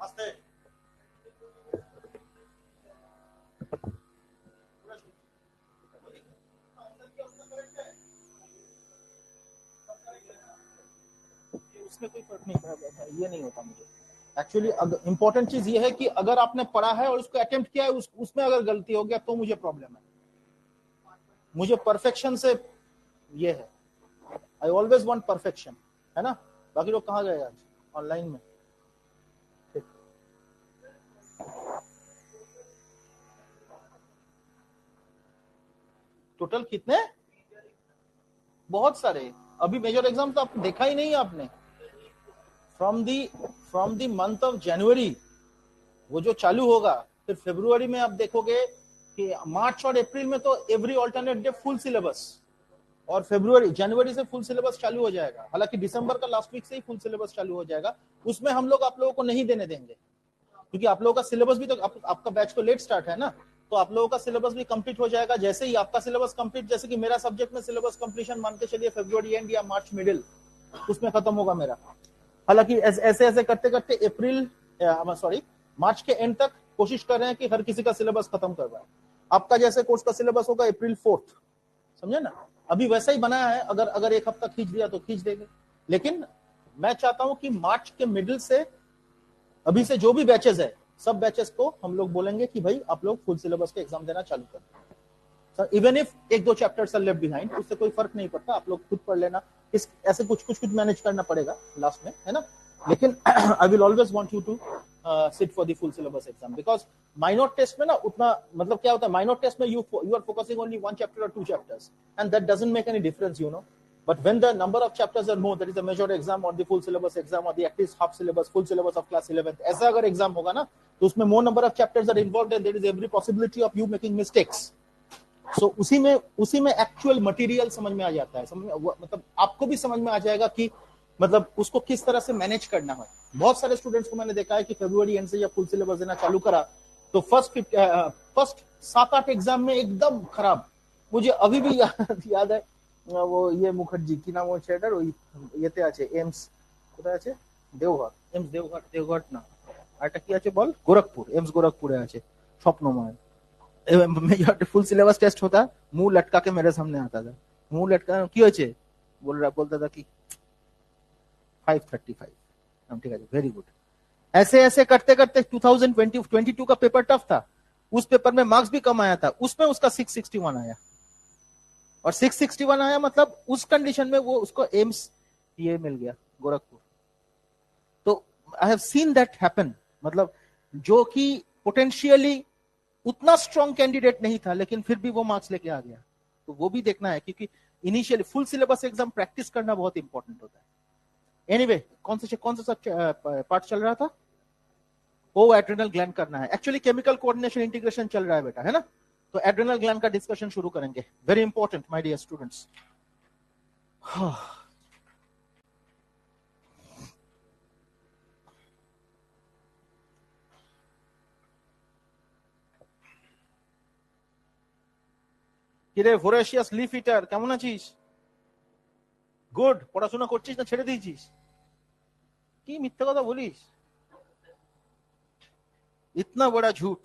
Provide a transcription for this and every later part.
उसमें कोई फर्क नहीं पड़ता, ये नहीं होता मुझे एक्चुअली। इंपॉर्टेंट चीज ये है कि अगर आपने पढ़ा है और उसको अटेम्प्ट किया है, उसमें अगर गलती हो गया तो मुझे प्रॉब्लम है। मुझे परफेक्शन से ये है, आई ऑलवेज वांट परफेक्शन, है ना। बाकी लोग कहाँ गए आज ऑनलाइन में? टोटल कितने? बहुत सारे। अभी मेजर एग्जाम तो आप देखा ही नहीं आपने। From the month of January वो जो चालू होगा, फिर फरवरी में आप देखोगे कि मार्च और अप्रैल में तो every alternate day full syllabus, और जनवरी से फुल सिलेबस चालू हो जाएगा। हालांकि दिसंबर का लास्ट वीक से ही फुल सिलेबस चालू हो जाएगा। उसमें हम लोग आप लोगों को नहीं देने देंगे, क्योंकि आप लोगों का सिलेबस भी तो आपका बैच तो लेट स्टार्ट है ना, तो आप लोगों का सिलेबस भी कंप्लीट हो जाएगा। जैसे ही आपका सिलेबस कंप्लीट, जैसे कि मेरा सब्जेक्ट में सिलेबस कंप्लीशन मान के चलिए फरवरी एंड या मार्च मिडिल, उसमें खत्म होगा मेरा। हालांकि ऐसे ऐसे करते करते मार्च के एंड तक कोशिश कर रहे हैं कि हर किसी का सिलेबस खत्म करवाए। आपका जैसे कोर्स का सिलेबस होगा अप्रैल 4, समझे ना। अभी वैसा ही बनाया है, अगर एक हफ्ता खींच दिया तो खींच देंगे, लेकिन मैं चाहता हूं कि मार्च के मिडिल से, अभी से जो भी बैचेस है, सब बैचेस को हम लोग बोलेंगे कि भाई आप लोग फुल सिलेबस के एग्जाम देना चालू करें। Even if 1-2 chapters are left behind, उससे कोई फर्क नहीं पड़ता, आप लोग खुद पढ़ लेना। ऐसे कुछ मैनेज करना पड़ेगा लास्ट में, है ना। लेकिन I will always want you to sit for the full syllabus exam, because minor test में ना उतना मतलब क्या होता है, माइनर टेस्ट में you are focusing only 1 chapter और 2 chapters, and that doesn't make any difference, you know. But when the number of chapters are more, that is a major exam or the full syllabus exam or the at least half syllabus, full syllabus of class 11th, ऐसा अगर exam होगा ना, तो उसमें more number of chapters are involved and there is every possibility of you making mistakes. So उसी में actual material समझ में आ जाता है, मतलब आपको भी समझ में आ जाएगा कि मतलब उसको किस तरह से मैनेज करना है। बहुत सारे स्टूडेंट्स को मैंने देखा है कि फरवरी एंड से जब फुल सिलेबस देना चालू करा तो फर्स्ट 7-8 एग्जाम में एकदम खराब। मुझे अभी भी याद है, वो ये মুখার্জি কি নাম হচ্ছে এটার, ওই ইয়েতে আছে এমস, কোথায় আছে, দেওঘর না, আরেকটা কি আছে বল, গোরখপুর, এমস গোরখপুরে আছে, স্বপ্নময়। मेजर फुल सिलेबस टेस्ट होता, मुंह लटका के मेरे सामने आता था, मुंह लटका की होचे, बोलता था कि 535, हम ठीक है, वेरी गुड। ऐसे ऐसे करते करते 2022 का पेपर टफ था, उस पेपर में मार्क्स भी कम आया था, उसमें उसका 661 आया, और 661 आया मतलब उस कंडीशन में वो उसको एम्स ये मिल गया गोरखपुर। तो I have seen that happen, मतलब जो कि पोटेंशियली उतना स्ट्रॉन्ग कैंडिडेट नहीं था लेकिन फिर भी वो मार्क्स लेके आ गया। तो वो भी देखना है, क्योंकि initially full syllabus exam practice करना बहुत इंपॉर्टेंट होता है। एनीवे, कौन सा पार्ट चल रहा था? वो एड्रेनल ग्लैंड करना है। एक्चुअली केमिकल कोऑर्डिनेशन इंटीग्रेशन चल रहा है बेटा, है ना। तो एड्रेनल ग्लैंड का डिस्कशन शुरू करेंगे, very important my dear students. কিরে ভোরাসিয়াস লিফ ইটার, কেমন আছিস? গুড। পড়াশোনা করছিস না ছেড়ে দিয়েছিস? কি মিথ্যা কথা বলিস, इतना बड़ा झूठ।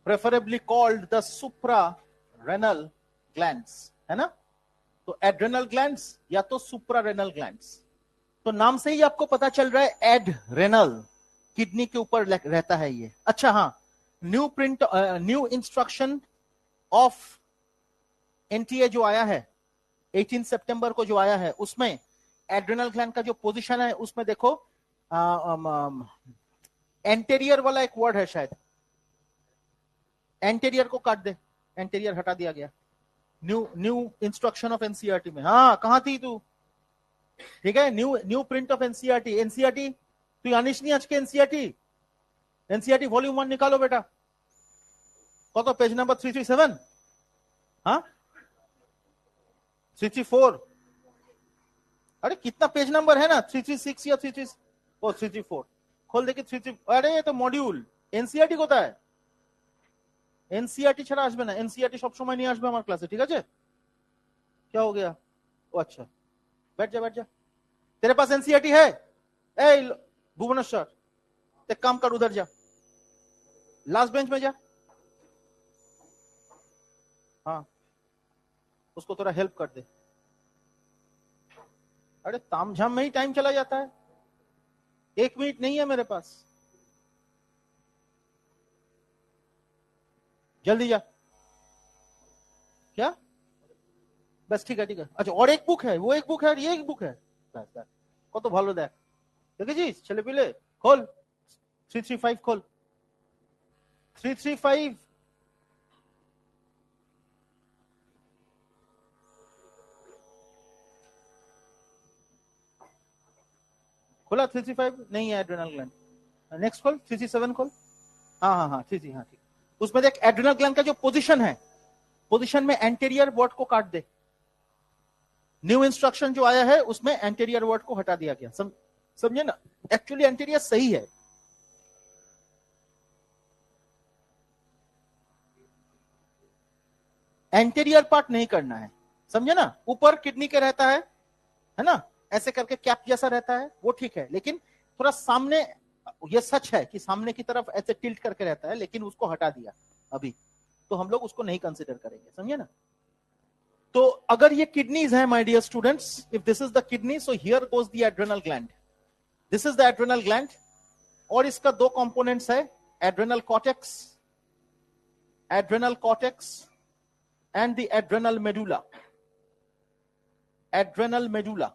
प्रेफरेबली कॉल्ड द सुप्रारेनल ग्लैंड्स, है ना। तो एड्रेनल ग्लैंड्स या तो सुप्रारेनल ग्लैंड्स। तो नाम से ही आपको पता चल रहा है एड्रेनल, किडनी के ऊपर रहता है ये। अच्छा हाँ, न्यू इंस्ट्रक्शन ऑफ एनटीए जो आया है 18 सितंबर को जो आया है, उसमें एड्रेनल ग्लैंड का जो पोजीशन है उसमें देखो, एंटेरियर वाला एक वर्ड है, शायद एंटेरियर को काट दे, एंटेरियर हटा दिया गया न्यू इंस्ट्रक्शन ऑफ एनसीईआरटी में। हाँ, कहां थी तू? ठीक है, न्यू प्रिंट ऑफ एनसीईआरटी तू জানিস নি আজকে एनसीईआरटी वॉल्यूम 1 निकालो बेटा। কত পেজ নাম্বার 337? हाँ 334? अरे कितना पेज नंबर है ना, 336 या 334 खोल देखिए 33। अरे ये तो मॉड्यूल এনসিইআরটি কোথায়? এনসিইআরটি ছাড়া আসবে না, এনসিইআরটি সব সময় নিয়ে আসবে আমার ক্লাসে, ঠিক আছে? क्या हो गया? ओ अच्छा, बैठ जा बैठ जा। तेरे पास एनसीईआरटी है? ए भुवनेश्वर, एक काम कर, उधर जा, लास्ट बेंच में जा। हाँ, उसको थोड़ा हेल्प कर दे। अरे तामझाम में ही टाइम चला जाता है, 1 मिनट नहीं है मेरे पास, जल्दी जा। क्या? बस ठीक है ठीक है। अच्छा, और एक बुक है, वो एक बुक है और ये एक बुक है, बस बस। কত ভালো দেখ, দেখেছিস ছেলে পিলে? खोल 335 खोल 335। खोला 335? नहीं है एड्रेनल ग्लैंड। नेक्स्ट खोल 337 खोल। हाँ हाँ हाँ 33, हाँ ठीक। उसमें देख एड्रेनल ग्लैंड का जो पोजीशन है, पोजीशन में एंटीरियर वर्ड को काट दे। न्यू इंस्ट्रक्शन जो आया है उसमें एंटीरियर वर्ड को हटा दिया गया, समझे ना? एक्चुअली एंटीरियर सही है। एंटीरियर पार्ट नहीं करना है, समझे ना? ऊपर किडनी के रहता है ना, ऐसे करके कैप जैसा रहता है, वो ठीक है, लेकिन थोड़ा सामने, ये सच है कि सामने की तरफ ऐसे टिल्ट करके रहता है, लेकिन उसको हटा दिया अभी, तो हम लोग उसको नहीं कंसिडर करेंगे, समझे ना? तो अगर ये किडनीज है my dear students, if this is the kidney, so here goes the adrenal gland, this is the adrenal gland, और इसका दो कंपोनेंट्स है, adrenal cortex and the adrenal medulla. Adrenal medulla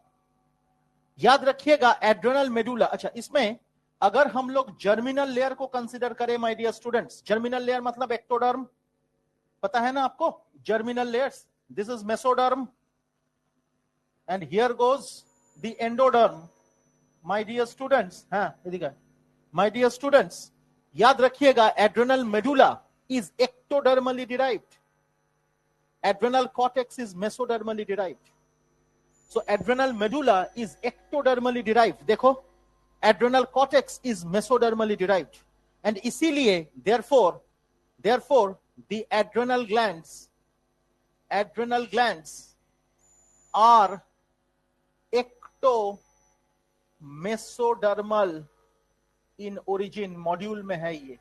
याद रखिएगा, एड्रेनल मेडुला। अच्छा, इसमें अगर हम लोग जर्मिनल लेयर को कंसीडर करें my dear students, germinal layer मतलब एक्टोडर्म, पता है ना आपको? Germinal layers, this is mesoderm and here goes the endoderm my dear students. हाँ माय डियर स्टूडेंट्स, याद रखिएगा adrenal medulla is ectodermally derived, adrenal cortex is mesodermally derived. So adrenal medulla is ectodermally derived. देखो, adrenal cortex is mesodermally derived, and इसीलिए therefore the adrenal glands are ectomesodermal in origin। Module में है ये,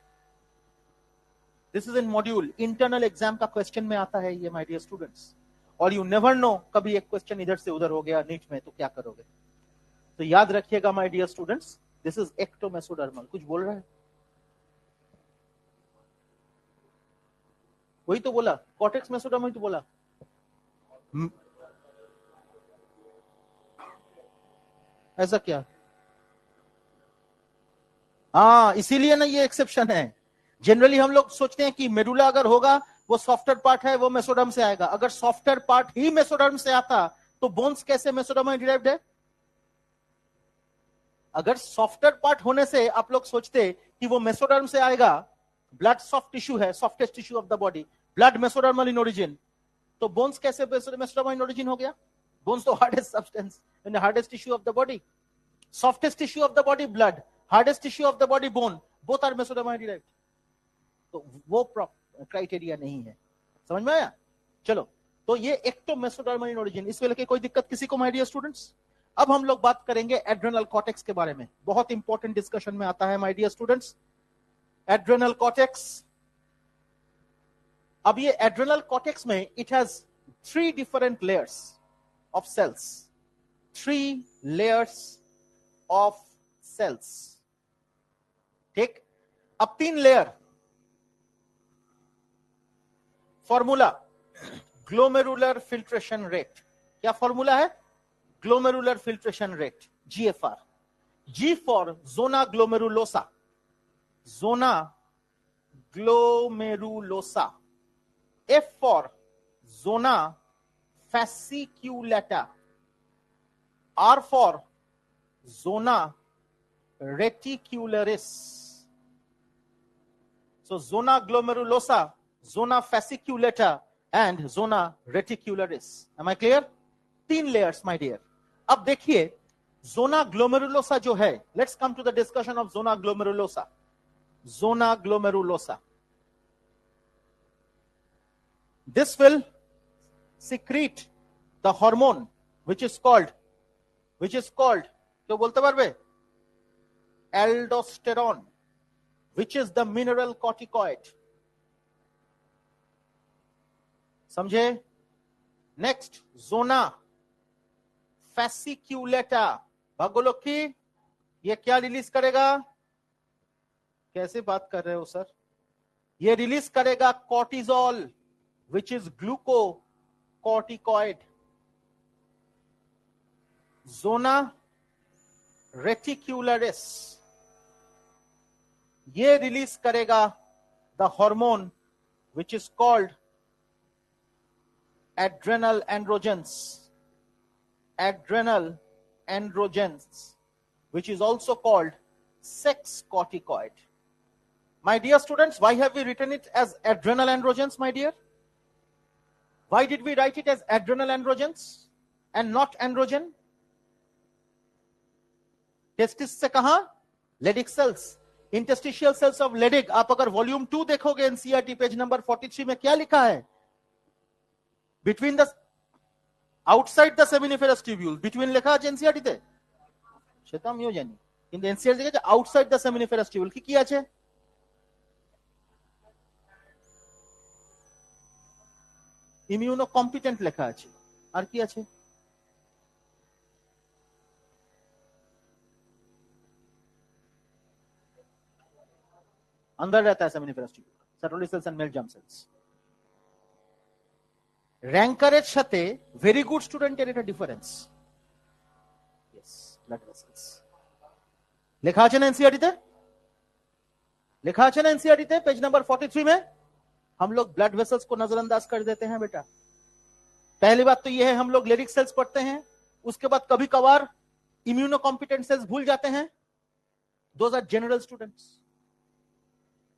this is in module, internal exam का question में आता है ये माय डियर स्टूडेंट्स। और यू नेवर नो, कभी एक क्वेश्चन इधर से उधर हो गया नीट में, तो क्या करोगे? तो याद रखिएगा my dear students, this is ectomesodermal. कुछ बोल रहा है? वही तो बोला, कॉर्टेक्स मेसोडर्मल तो बोला। ऐसा क्या? हाँ, इसीलिए ना ये एक्सेप्शन है। जनरली हम लोग सोचते हैं कि मेडुला अगर होगा, वो सॉफ्टवेयर पार्ट है, वो मेसोडर्म से आएगा। अगर सॉफ्टवेयर पार्ट ही मेसोडर्म से आता तो बोन्स कैसे मेसोडर्म में डिराइव्ड है? अगर सॉफ्टवेयर पार्ट होने से आप लोग सोचते कि वो मेसोडर्म से आएगा, ब्लड सॉफ्ट टिश्यू है, softest tissue of the body, blood mesodermal in origin, तो बोन्स कैसे मेसोडर्मल इन ओरिजिन हो गया? बोन्स तो hardest substance in the hardest tissue of the body, softest tissue of the body blood, hardest tissue of the body bone, both are mesodermal derived. तो वो criteria नहीं है, समझ में आया? चलो, तो ये एक्टोमेसोडर्मल इन ओरिजिन, इस वेले की कोई दिक्कत किसी को माय डियर स्टूडेंट्स? अब हम लोग बात करेंगे एड्रेनल कॉर्टेक्स के बारे में, बहुत इंपॉर्टेंट डिस्कशन में आता है my dear students, adrenal cortex. अब ये एड्रेनल कॉर्टेक्स में it has 3 different layers of cells, 3 layers of cells, ठीक? अब 3 layer, formula glomerular filtration rate. क्या फॉर्मूला है? Glomerular filtration rate, GFR। G for zona glomerulosa, zona glomerulosa. F for zona fasciculata, R for zona reticularis। So zona glomerulosa, zona fasciculata and zona reticularis. Am I clear? 3 layers my dear, अब देखिए जोना glomerulosa जो है, let's come to the discussion of zona glomerulosa. Zona glomerulosa, this will secrete the hormone which is called क्यों बोलते पारबे, aldosterone, which is the mineral corticoid. समझे? Next जोना fasciculata, भागोलोकी, ये क्या रिलीज करेगा? कैसे बात कर रहे हो सर? ये रिलीज करेगा cortisol, which is glucocorticoid. Zona reticularis, ये रिलीज करेगा the hormone which is called adrenal androgens, which is also called sex corticoid. My dear students, why have we written it as adrenal androgens, my dear? Why did we write it as adrenal androgens and not androgen? Testis से कहां? Leydig cells, interstitial cells of Leydig. आप अगर volume 2 देखोगे NCERT page number 43 में क्या लिखा है? Between the outside the seminiferous tubule, between लिखा है एनसीईआरटी ते সেটা আমিও জানি, কিন্তু এনসিইআরটি তে আউটসাইড দ্য সেমিনিফেরাস টিউবুল কি আছে? ইমিউনো কম্পিটেন্ট লেখা আছে, আর কি আছে? अंदर रहता है seminiferous tubule, Sertoli cells and male germ cells. रैंकारेर साथे वेरी गुड स्टूडेंटेर এটা ডিফারেন্স. यस, ब्लड वेसल्स লেখা আছে না एनसीईआरटी তে? लिखा है ना एनसीईआरटी তে पेज नंबर 43 में. हम लोग ब्लड वेसल्स को नजरअंदाज कर देते हैं बेटा. पहली बात तो यह है, हम लोग लेरिक सेल्स पढ़ते हैं, उसके बाद कभी कभार इम्यूनो कॉम्पिटेंट सेल्स भूल जाते हैं. Those are general students.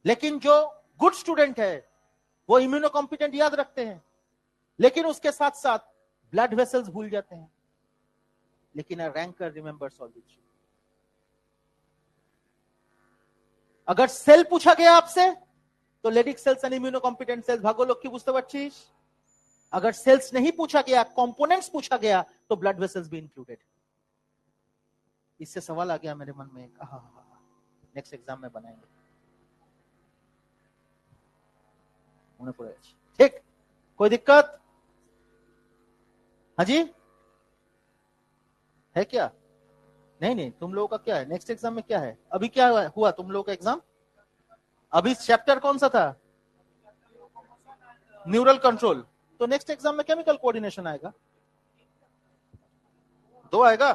लेकिन जो गुड स्टूडेंट है वो इम्यूनो कॉम्पिटेंट याद रखते हैं, लेकिन उसके साथ साथ ब्लड वेसल्स भूल जाते हैं. लेकिन a ranker remembers all this. अगर सेल पूछा गया आपसे तो Leydig cells and immunocompetent cells, भागो लोग की बुझते पारछिस. अगर सेल्स नहीं पूछा गया, कंपोनेंट्स पूछा गया, तो ब्लड वेसल्स भी इंक्लूडेड. इससे सवाल आ गया मेरे मन में, नेक्स्ट एग्जाम में बनाएंगे. ठीक, कोई दिक्कत? हाँ जी, है क्या? नहीं, तुम लोगों का क्या है नेक्स्ट एग्जाम में? क्या है अभी, क्या हुआ तुम लोगों का एग्जाम? अभी चैप्टर कौन सा था? Neural control. तो नेक्स्ट एग्जाम में केमिकल कोऑर्डिनेशन आएगा, 2 आएगा,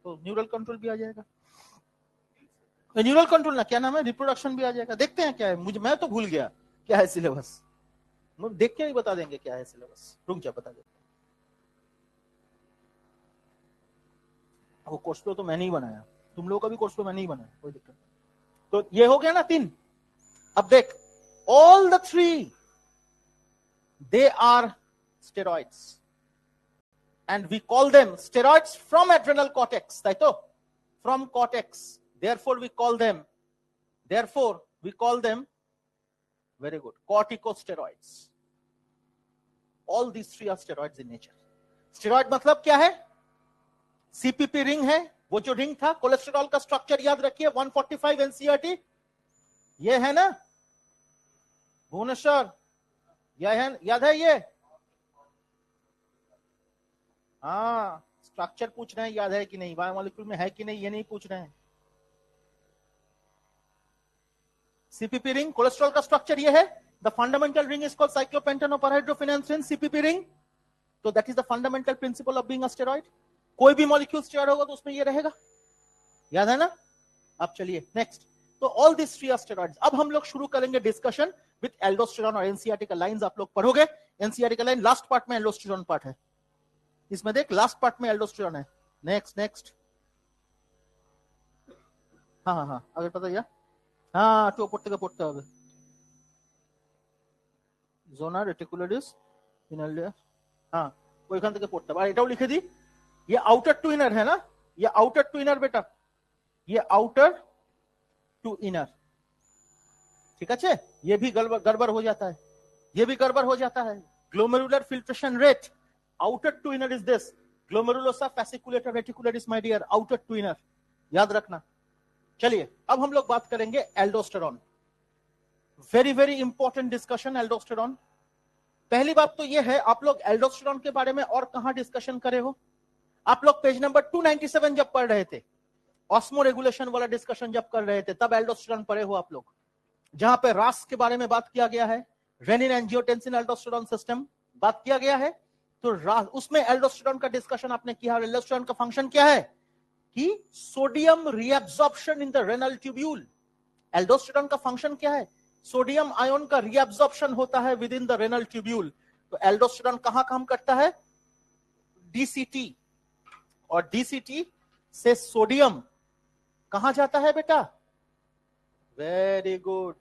तो न्यूरल कंट्रोल भी आ जाएगा. न्यूरल कंट्रोल ना, क्या नाम है, रिप्रोडक्शन भी आ जाएगा. देखते हैं क्या है, मैं तो भूल गया क्या है सिलेबस. देख के ही बता देंगे क्या है सिलेबस. रुक जा, बता देते. वो कोर्स तो मैंने ही बनाया, तुम लोगों का भी कोर्स तो मैंने ही बनाया, कोई दिक्कत. तो ये हो गया ना 3. अब देख, all the 3 they are steroids and we call them steroids from adrenal cortex, তাই তো? From cortex, therefore we call them very good, corticosteroids. All these 3 are steroids in nature. Steroid मतलब क्या है? सीपीपी रिंग है, वो जो ring था, cholesterol का स्ट्रक्चर याद रखिए, 145 एनसीईआरटी. ये है ना भुवनेश्वर, याद है ये? हाँ, स्ट्रक्चर पूछ रहे हैं, याद है कि नहीं, बायोमोलिक्यूल में है कि नहीं, ये नहीं पूछ रहे हैं. सीपीपी रिंग, कोलेस्ट्रॉल का स्ट्रक्चर ये है. The fundamental ring is called cyclopentanoperhydrophenanthrene, CPP ring. तो that is the fundamental principle of being a steroid. कोई भी मॉलिक्यूल स्टेरॉइड होगा तो उसमें ये रहेगा, याद है ना? अब चलिए नेक्स्ट. तो ऑल दिस 3 आर स्टेरॉइड्स. अब हम लोग शुरू करेंगे डिस्कशन विद एल्डोस्टेरॉन. और एनसीईआरटी का लाइंस आप लोग पढ़ोगे. एनसीईआरटी का लाइन लास्ट पार्ट में एल्डोस्टेरॉन पार्ट है. इसमें देख, लास्ट पार्ट में एल्डोस्टेरॉन है. नेक्स्ट. हाँ, अगर पता या हाँ तो पढ़ते হবে. जोना रेटिकुलारिस इनल, हाँ ওইখান থেকে পড়তে হবে. আর এটাও লিখে দিই, ये आउटर टू इनर है ना, ये आउटर टू इनर बेटा, ये आउटर टू इनर, ठीक है। ये भी गड़बड़ हो जाता है, ये भी गड़बड़ हो जाता है। Glomerular filtration rate, outer to inner is this, glomerulosa fasciculata reticularis my dear, outer to inner, याद रखना। चलिए अब हम लोग बात करेंगे aldosterone. Very very important discussion aldosterone. पहली बात तो ये है, आप लोग एल्डोस्टेरॉन के बारे में और कहां डिस्कशन करे हो? आप लोग पेज नंबर 297 जब पढ़ रहे थे, ऑस्मो रेगुलेशन वाला डिस्कशन जब कर रहे थे, तब एल्डोस्टेरॉन पढ़े हो आप लोग, जहां पे रास के बारे में बात किया गया है, रेनिन एंजियोटेंसिन एल्डोस्टेरॉन सिस्टम बात किया गया है। तो उसमें एल्डोस्टेरॉन का डिस्कशन आपने किया। एल्डोस्टेरॉन का फंक्शन क्या है कि sodium reabsorption in the renal tubule. Aldosterone का फंक्शन क्या है? सोडियम आयन का रीअब्जॉर्प्शन होता है with in the renal tubule. तो एल्डोस्टेरॉन कहां काम करता है? डीसीटी, और डीसीटी से सोडियम कहां जाता है बेटा? Very good,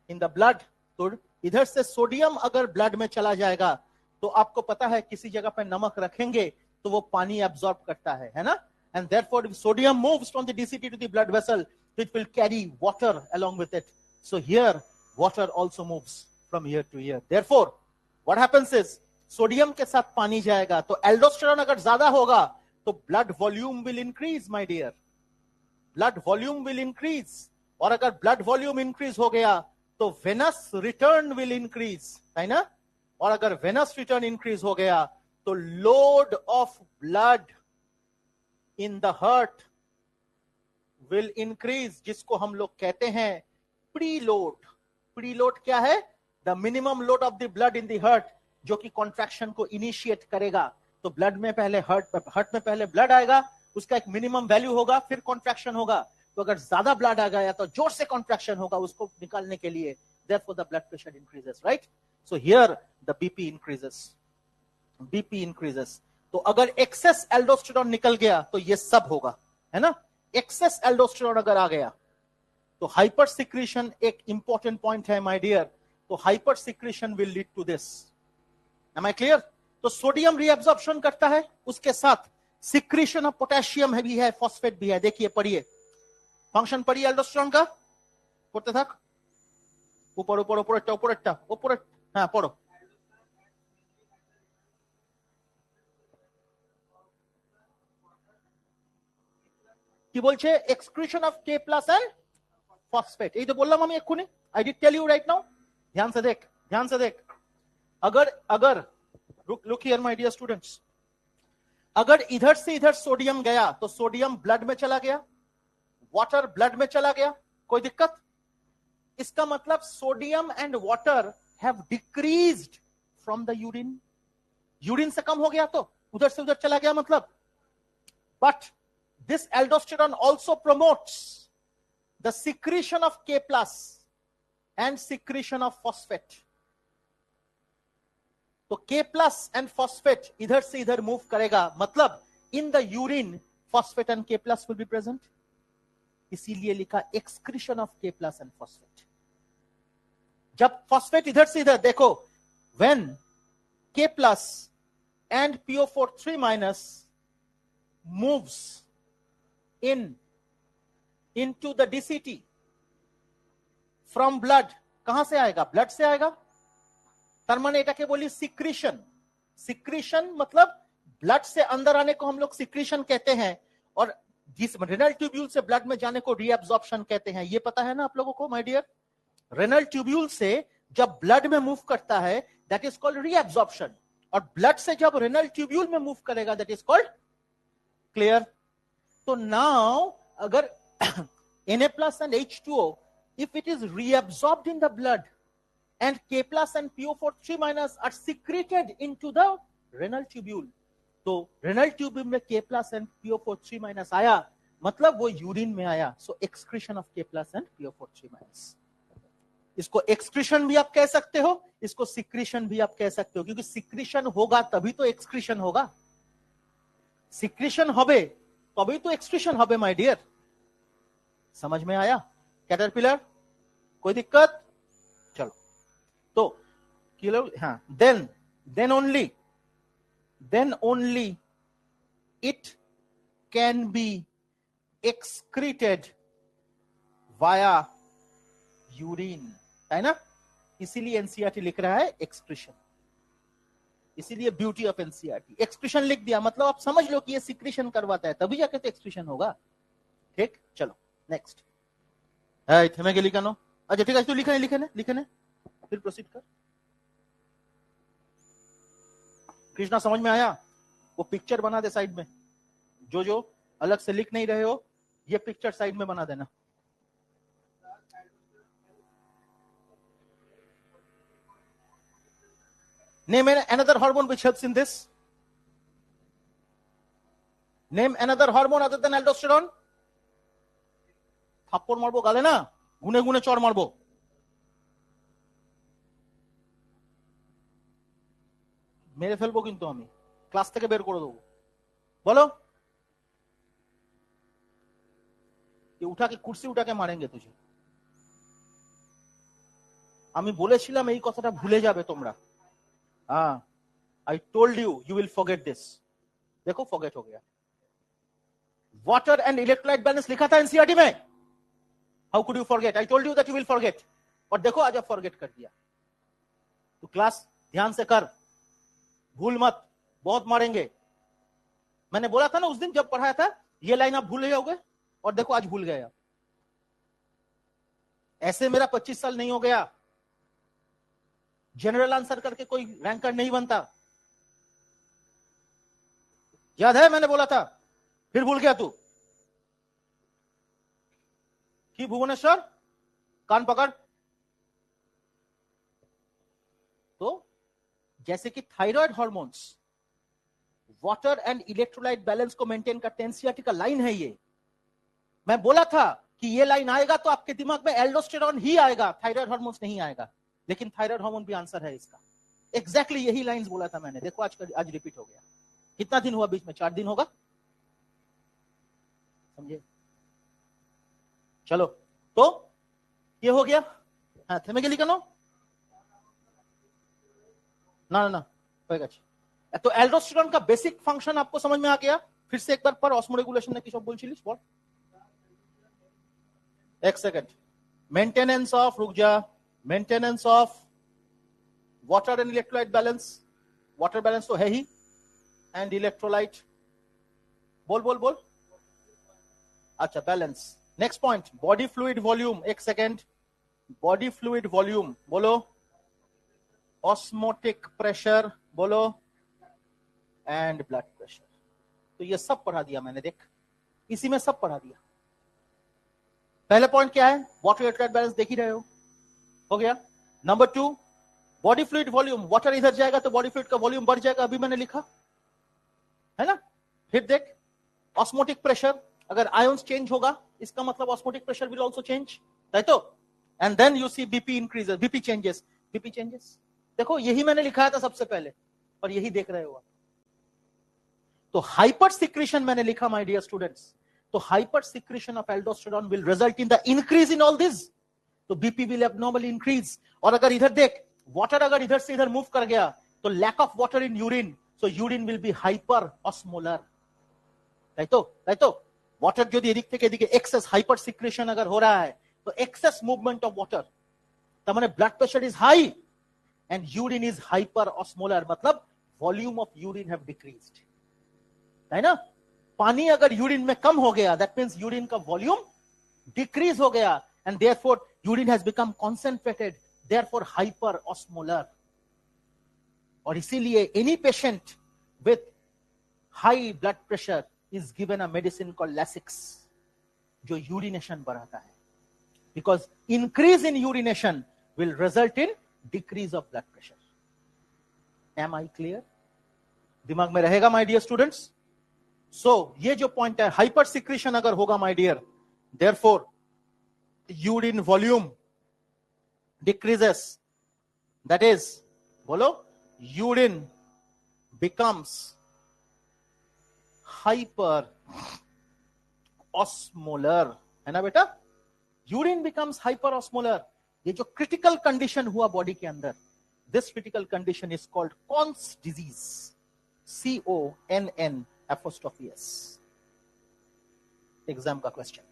in the blood. तो इधर से सोडियम अगर ब्लड में चला जाएगा तो आपको पता है किसी जगह पर नमक रखेंगे तो वो पानी एब्जॉर्ब करता है ना। And therefore if sodium moves from the DCT to the blood vessel, it will carry water along with it. So here water also moves from here to here. Therefore what happens is sodium के साथ पानी जाएगा, तो aldosterone अगर ज्यादा होगा तो blood volume will increase my dear, blood volume will increase. और अगर ब्लड वॉल्यूम इंक्रीज हो गया तो वेनस रिटर्न विल इंक्रीज, है ना। और अगर वेनस रिटर्न इंक्रीज हो गया तो load of blood in the heart will increase, जिसको हम लोग कहते हैं प्रीलोड। प्रीलोड क्या है? The minimum load of the blood in the heart, जो कि कॉन्ट्रैक्शन को इनिशिएट करेगा। तो ब्लड में पहले हार्ट में पहले ब्लड आएगा, उसका एक मिनिमम वैल्यू होगा, फिर कॉन्ट्रैक्शन होगा। तो अगर ज्यादा ब्लड आ गया तो जोर से कॉन्ट्रैक्शन होगा उसको निकालने के लिए, therefore the blood pressure increases, right? So here the BP increases, BP increases। तो अगर एक्सेस एल्डोस्टेरॉन निकल गया तो ये सब होगा, है ना। एक्सेस एल्डोस्टेरॉन अगर आ गया तो हाइपर सिक्रीशन एक इंपॉर्टेंट पॉइंट है माय डियर। तो hyper secretion will lead to this, am I clear? तो सोडियम रीअब्जॉर्प्शन करता है, उसके साथ सिक्रीशन ऑफ पोटेशियम भी है, फॉस्फेट भी है। देखिए पढ़िए फंक्शन, पढ़िए एल्डोस्टेरॉन का, पढ़ते থাক, ऊपर ऊपर ऊपर ऊपर, हाँ पढ़ो। কি বলছে? Excretion of K plus and phosphate, এই তো বললাম আমি এক্ষুনি, I did tell you right now. ध्यान से देख, ध्यान से देख। अगर look here my dear students, अगर इधर से इधर सोडियम गया तो सोडियम ब्लड में चला गया, वाटर ब्लड में चला गया, कोई दिक्कत? इसका मतलब sodium and water have decreased from the urine, urine से कम हो गया तो उधर से उधर चला गया मतलब। But this aldosterone also promotes the secretion of K plus and secretion of phosphate. तो K plus and phosphate इधर से इधर मूव करेगा, मतलब in the urine phosphate and K plus will be present, इसीलिए लिखा excretion of K plus and phosphate। जब phosphate इधर से इधर देखो, when K plus and PO4 3 minus moves into the DCT from blood, कहां से आएगा? ब्लड से आएगा। तरमाने एटाके बोली सिक्रीशन। सिक्रीशन मतलब ब्लड से अंदर आने को हम लोग सिक्रीशन कहते हैं, और जिस रेनल ट्यूब्यूल से ब्लड में जाने को रीअब्जॉर्प्शन कहते हैं। ये पता है ना आप लोगों को माय डियर? रेनल ट्यूब्यूल से जब ब्लड में मूव करता है दैट इज कॉल्ड रीअब्जॉर्प्शन, और ब्लड से जब रेनल ट्यूब्यूल में मूव करेगा दैट इज कॉल्ड क्लियर। तो नाउ अगर Na plus and H2O, if it is reabsorbed in the blood and K plus and PO4 3 minus are secreted into the renal tubule, तो renal tubule में K plus and PO4 3 minus आया, मतलब वो urine में आया। So excretion of K plus and PO4 3 minus, इसको excretion भी आप कह सकते हो, इसको secretion भी आप कह सकते हो, क्योंकि secretion होगा तभी तो excretion होगा। secretion होबे तभी तो एक्सक्रीशन হবে माय डियर। समझ में आया? कैटरपिलर, कोई दिक्कत? चलो तो किलो, हाँ, then only it can be excreted via urine, है ना? इसीलिए एनसीईआरटी लिख रहा है एक्सक्रीशन, इसीलिए ब्यूटी ऑफ एनसीईआरटी। एक्सक्रीशन लिख दिया मतलब आप समझ लो कि ये सिक्रीशन करवाता है, तभी जाके तो एक्सक्रीशन होगा। ठीक, चलो नेक्स्ट। थेमेगेलिकानो, अच्छा ठीक है, तू लिखने फिर प्रोसीड कर। कृष्णा समझ में आया? वो पिक्चर बना दे साइड में, जो अलग से लिख नहीं रहे हो ये पिक्चर साइड में बना देना। Name another hormone which helps in this. Name another hormone other than aldosterone. থাপ্পড় মারবো গালে না, গুনে গুনে চড় মারবো। মেরে ফেলবো কিন্তু আমি, ক্লাস থেকে বের করে দেবো। বলো, উঠা के कुर्सी उठा के मारेंगे तुझे। আমি বলেছিলাম এই কথাটা ভুলে যাবে তোমরা। हाँ, I told you you will forget this. देखो forget हो गया। Water and electrolyte balance लिखा था एनसीईआरटी में। How could you forget? I told you that you will forget. और देखो आज आप forget कर दिया। तो क्लास ध्यान से कर, भूल मत, बहुत मारेंगे। मैंने बोला था ना उस दिन जब पढ़ाया था, ये लाइन आप भूल जाओगे, और देखो आज भूल गए। ऐसे मेरा 25 साल नहीं हो गया, जनरल आंसर करके कोई रैंकर नहीं बनता। याद है मैंने बोला था, फिर भूल गया तू कि भुवनेश्वर कान पकड़। तो जैसे कि thyroid hormones water and electrolyte balance को मेंटेन करते हैं, एनसीईआरटी का लाइन है ये। मैं बोला था कि ये लाइन आएगा तो आपके दिमाग में एल्डोस्टेरॉन ही आएगा, थायराइड हार्मोन्स नहीं आएगा, लेकिन थायराइड हार्मोन भी आंसर है इसका। एग्जैक्टली यही लाइंस बोला था मैंने, देखो आज रिपीट हो गया। कितना दिन हुआ बीच में? 4 दिन होगा, समझे? चलो, तो ये हो गया। हाँ, थेमेगेलिकानो ना होएगा। तो एल्डोस्टेरॉन का बेसिक फंक्शन आपको समझ में आ गया? फिर से एक बार पर ऑस्मोरेगुलेशन ने किसब बोलছিলিস বল। एक सेकंड। मेंटेनेंस ऑफ, रुक जा, maintenance of water and electrolyte balance. Water balance तो है ही, एंड इलेक्ट्रोलाइट बोल। अच्छा, balance. Next point, body fluid volume. एक सेकेंड, बॉडी फ्लूइड वॉल्यूम बोलो, ऑस्मोटिक प्रेशर बोलो, एंड ब्लड प्रेशर। तो ये सब पढ़ा दिया मैंने, देख इसी में सब पढ़ा दिया। पहले पॉइंट क्या है? वाटर इलेक्ट्रोलाइट बैलेंस देख ही रहे हो गया। Number 2, body fluid volume. Water इधर जाएगा तो बॉडी फ्लूइड का वॉल्यूम बढ़ जाएगा, अभी मैंने लिखा है ना। फिर देख, ऑस्मोटिक प्रेशर, अगर आयंस चेंज होगा इसका मतलब osmotic pressure will also change, right? तो and then you see BP increases, BP changes. देखो यही मैंने लिखा था सबसे पहले, और यही देख रहे हो। तो हाइपर सिक्रीशन मैंने लिखा माय डियर स्टूडेंट्स। तो hyper secretion of aldosterone will result in the increase in all this, तो बीपी विल एब्नॉर्मली इंक्रीज। और अगर इधर देख, वाटर अगर इधर से इधर मूव कर गया तो lack of water in urine, so urine will be hyperosmolar, right? तो वाटर जो एदिक থেকে এদিকে एक्सेस हाइपर सिक्रीशन अगर हो रहा है तो एक्सेस मूवमेंट ऑफ वाटर, तो माने blood pressure is high and urine is hyper osmolar, मतलब volume of urine have decreased, है ना। पानी अगर यूरिन में कम हो गया, दैट मींस यूरिन का वॉल्यूम डिक्रीज हो गया, and therefore urine has become concentrated, therefore hyper osmolar. और इसीलिए any patient with high blood pressure is given a medicine called Lasix, जो urination बढ़ाता है, because increase in urination will result in decrease of blood pressure. Am I clear? दिमाग में रहेगा my dear students? So ये जो point है, hyper secretion अगर होगा my dear, therefore urine volume decreases, that is, बोलो, urine becomes हाइपर ऑस्मोलर, है ना बेटा। Urine becomes hyper osmolar. ये जो क्रिटिकल कंडीशन हुआ बॉडी के अंदर, this critical condition is called Conn's disease, CONN, apostrophe s. Exam का question.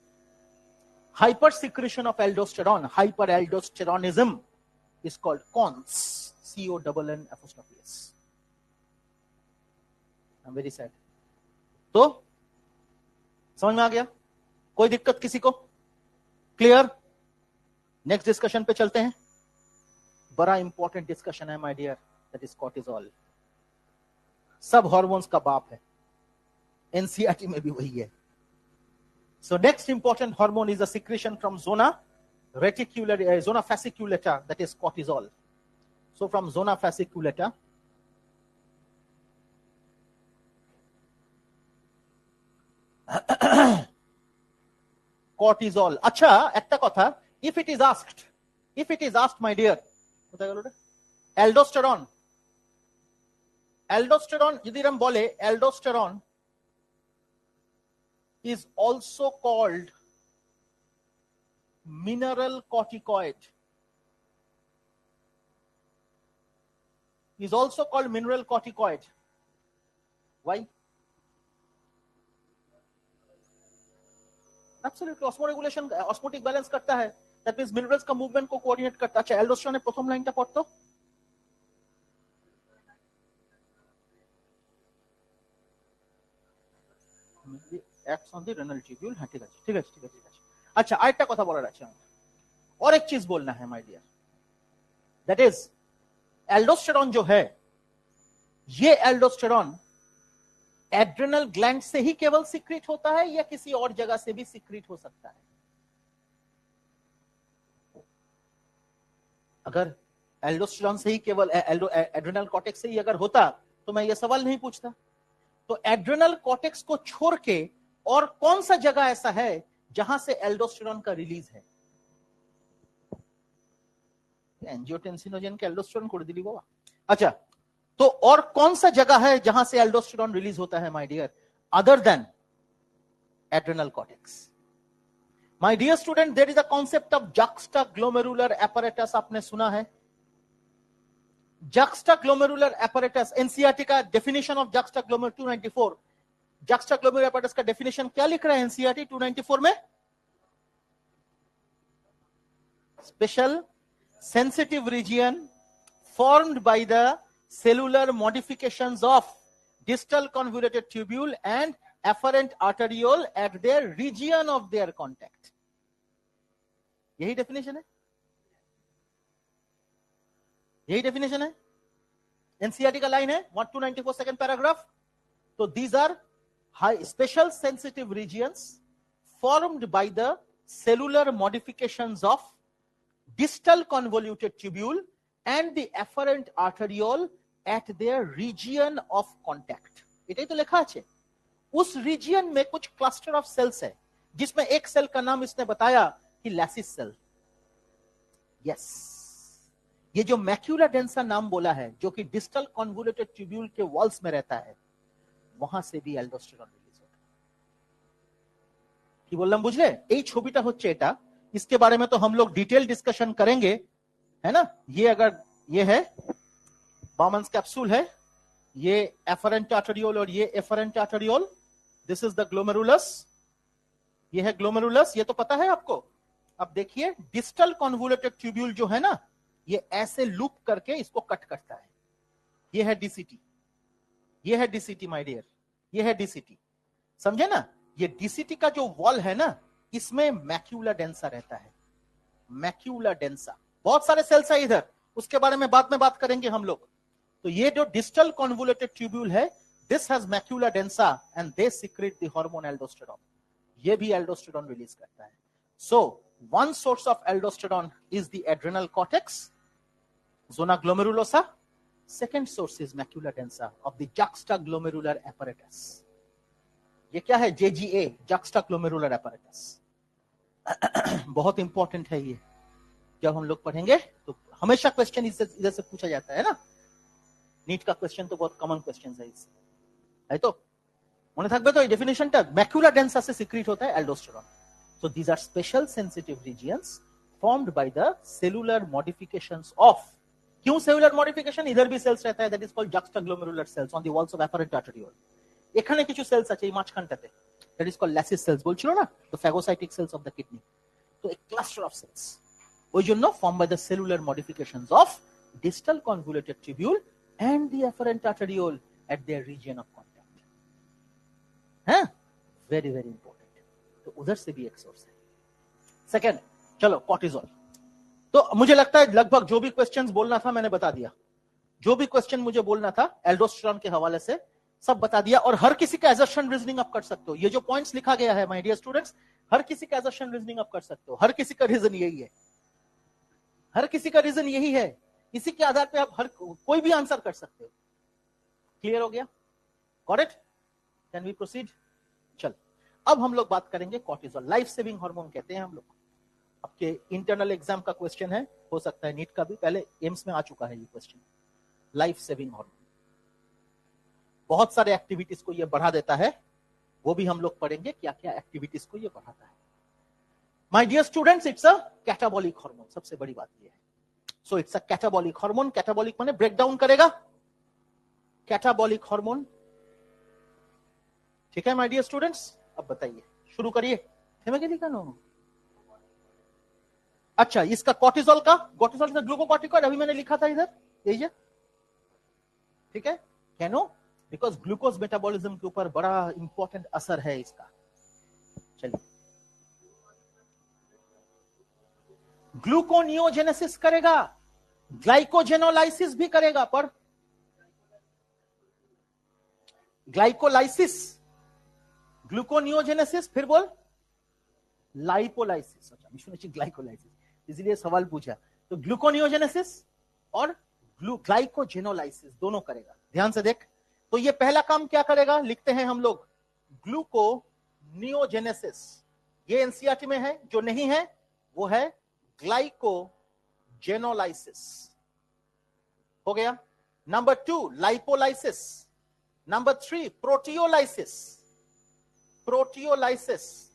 Hyper secretion of aldosterone, hyper aldosteronism is called CONS, CONN apostrophe S. I'm very sad. तो समझ में आ गया? कोई दिक्कत किसी को? क्लियर? नेक्स्ट डिस्कशन पे चलते हैं. बड़ा इंपॉर्टेंट डिस्कशन है my dear, that is cortisol. सब हार्मोन्स का बाप है, एनसीईआरटी में भी वही है. So next important hormone is the secretion from zona reticular, zona fasciculata, that is cortisol. So from zona fasciculata, cortisol. अच्छा একটা কথা, if it is asked my dear, কোথায় গেল রে? aldosterone যদি हम বলে, aldosterone is also called mineral corticoid. Is also called mineral corticoid. Why? Absolutely, osmoregulation, osmotic balance करता है. That means minerals का movement को coordinate करता है. अच्छा, aldosterone ने प्रथम लाइन टा पढ़तो. Acts on the renal tubule. हाँ ठीक है. अच्छा, आइटा কথা বলার আছে. और एक चीज बोलना है my dear, that is aldosterone जो है, ये एल्डोस्टेरॉन एड्रेनल ग्लैंड से ही केवल सीक्रेट होता है या किसी और जगह से भी सीक्रेट हो सकता है? अगर एल्डोस्टेरॉन से ही केवल एड्रेनल कॉर्टेक्स से ही अगर होता तो मैं ये सवाल नहीं पूछता. तो एड्रेनल कॉर्टेक्स को छोड़ के और कौन सा जगह ऐसा है जहां से एल्डोस्टेरॉन का रिलीज है? एंजियोटेंसिनोजन के एल्डोस्टेरॉन को दिली बाबा. अच्छा, तो और कौन सा जगह है जहां से एल्डोस्टेरॉन रिलीज होता है my dear, other than adrenal cortex? My dear student, there is a concept of juxtaglomerular apparatus. आपने सुना है जक्स्टाग्लोमेरुलर एपैरेटस? एनसीईआरटी का definition of juxtaglomerular 294. Juxtaglomerular apparatus का डेफिनेशन क्या लिख रहा है एनसीईआरटी 294 में? Special sensitive region formed by the cellular modifications of distal convoluted tubule and afferent arteriole at their region of their contact. यही definition है, यही डेफिनेशन है. एनसीईआरटी का लाइन है 1294 सेकंड पैराग्राफ. तो these are high special sensitive regions formed by the cellular modifications of distal convoluted tubule and the afferent arteriole at their region of contact. এটাই তো লেখা আছে. उस रीजियन में कुछ क्लस्टर ऑफ सेल्स है, जिसमें एक सेल का नाम इसने बताया कि लैसिस सेल. यस, ये जो मैक्यूला डेंसा नाम बोला है, जो कि डिस्टल कन्वोल्यूटेड ट्यूब्यूल के वॉल्स में रहता है, वहां से भी एल्डोस्टेरॉन रिलीज होता है. কি বললাম বুঝলে? এই ছবিটা হচ্ছে এটা. इसके बारे में तो हम लोग डिटेल डिस्कशन करेंगे, है ना. ये अगर ये है बामन्स कैप्सूल है, ये एफरेंट आर्टेरियोल और ये efferent arteriole. This is the glomerulus, ये है ग्लोमेरुलस. ये तो पता है आपको. अब देखिए डिस्टल कन्वोल्यूटेड ट्यूब्यूल जो है ना, ये ऐसे लूप करके इसको कट करता है. ये है डीसीटी, ये है डीसीटी माय डियर, ये है डीसीटी. समझे ना? ये डीसीटी का जो वॉल है ना, इसमें मैक्यूला डेंसा रहता है. मैक्यूला डेंसा, बहुत सारे सेल्स है इधर, उसके बारे में बाद में बात करेंगे हम लोग. तो ये जो डिस्टल कन्वोल्यूटेड ट्यूब्यूल है, this has macula densa and they secret the hormone aldosterone. ये भी एल्डोस्टेरॉन रिलीज करता है. So one source of aldosterone is the adrenal cortex, zona glomerulosa. Second source is macula densa of the juxtaglomerular apparatus. ये क्या है? JGA, juxtaglomerular apparatus. बहुत important है ये. जब हम लोग पढ़ेंगे तो हमेशा क्वेश्चन इधर से पूछा जाता है ना. नीट का क्वेश्चन तो बहुत कॉमन क्वेश्चन है इससे, है तो মনে থাকবে তো. এই ডেফিনেশনটা मैक्यूला डेंसा से सीक्रेट होता है aldosterone. So these are special sensitive regions formed by the cellular modifications of. क्यों सेलुलर मॉडिफिकेशन? इधर भी सेल्स रहता है, that is called juxtaglomerular cells on the walls of efferent arteriole. এখানে কিছু সেলস আছে এই মাঝখানটাতে, that is called lacis cells বলছিল না, তো phagocytic cells of the kidney. তো এ ক্লাস্টার অফ সেলস, ওই জন্য form by the cellular modifications of distal convoluted tubule and the afferent arteriole at their region of contact। हाँ, very very important। तो उधर से भी एक सोर्स है। सेकेंड, चलो कॉर्टिजोल। तो मुझे लगता है लगभग जो भी क्वेश्चंस बोलना था मैंने बता दिया, जो भी क्वेश्चन मुझे बोलना था एल्डोस्टेरोन के हवाले से सब बता दिया। और हर किसी का असर्शन रीजनिंग आप कर सकते हो, ये जो पॉइंट्स लिखा गया है माय डियर स्टूडेंट्स, हर किसी का असर्शन रीजनिंग आप कर सकते हो, हर किसी का रीजन यही है, हर किसी का रीजन यही है, इसी के आधार पे आप हर कोई भी आंसर कर सकते हो। क्लियर हो गया? Got it? Can we proceed? चल, अब हम लोग बात करेंगे कॉर्टिजोल, लाइफ सेविंग हार्मोन कहते हैं हम लोग। आपके इंटरनल एग्जाम का क्वेश्चन है, हो सकता है नीट का भी, पहले एम्स में आ चुका है ये क्वेश्चन। लाइफ सेविंग हार्मोन बहुत सारे एक्टिविटीज को ये बढ़ा देता है, वो भी हम लोग पढ़ेंगे क्या क्या एक्टिविटीज को ये बढ़ाता है। My dear students, it's a catabolic hormone, सबसे बड़ी बात ये है। So it's a catabolic hormone, catabolic माने ब्रेक डाउन करेगा, कैटाबॉलिक हार्मोन। ठीक है माय डियर स्टूडेंट्स, अब बताइए, शुरू करिए। थे लिखा नो, अच्छा इसका कॉर्टिजोल का, कॉर्टिजोल का ग्लूकोकॉर्टिकॉइड अभी मैंने लिखा था इधर, यही है, ठीक है। कैनो? बिकॉज ग्लूकोज मेटाबॉलिज्म के ऊपर बड़ा इंपॉर्टेंट असर है इसका। चलिए, ग्लूकोनियोजेनेसिस करेगा, ग्लाइकोजेनोलाइसिस भी करेगा, पर ग्लाइकोलाइसिस, ग्लूकोनियोजेनेसिस, फिर बोल लाइपोलाइसिस। अच्छा, मैं सुनी ग्लाइकोलाइसिस, इसलिए सवाल पूछा। तो ग्लूकोनियोजेनेसिस और ग्लाइकोजेनोलाइसिस दोनों करेगा। ध्यान से देख, तो ये पहला काम क्या करेगा, लिखते हैं हम लोग ग्लूकोनियोजेनेसिस, ये एनसीईआरटी में है, जो नहीं है वो है ग्लाइकोजेनोलाइसिस। हो गया। Number 2 lipolysis, number 3 proteolysis, proteolysis,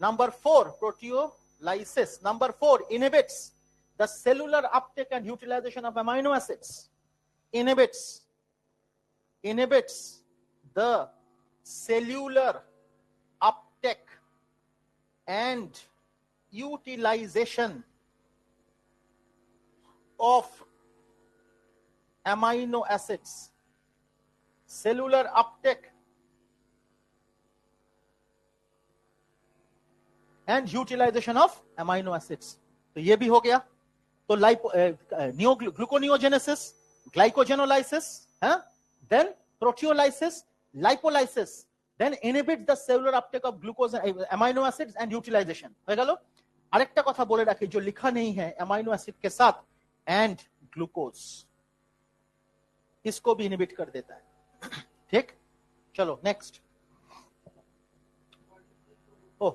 number 4 proteolysis, number 4 inhibits the cellular uptake and utilization of amino acids, inhibits the cellular uptake and utilization of amino acids, cellular uptake and utilization of amino acids। तो ये भी हो गया। तो gluconeogenesis, glycogenolysis, then proteolysis, lipolysis, then inhibit the cellular uptake of glucose amino acids and utilization। हो गया। আরেকটা কথা বলে রাখি, जो लिखा नहीं है अमाइनो एसिड के साथ एंड ग्लूकोज, इसको भी इनहिबिट कर देता है। ठीक, चलो नेक्स्ट। ओ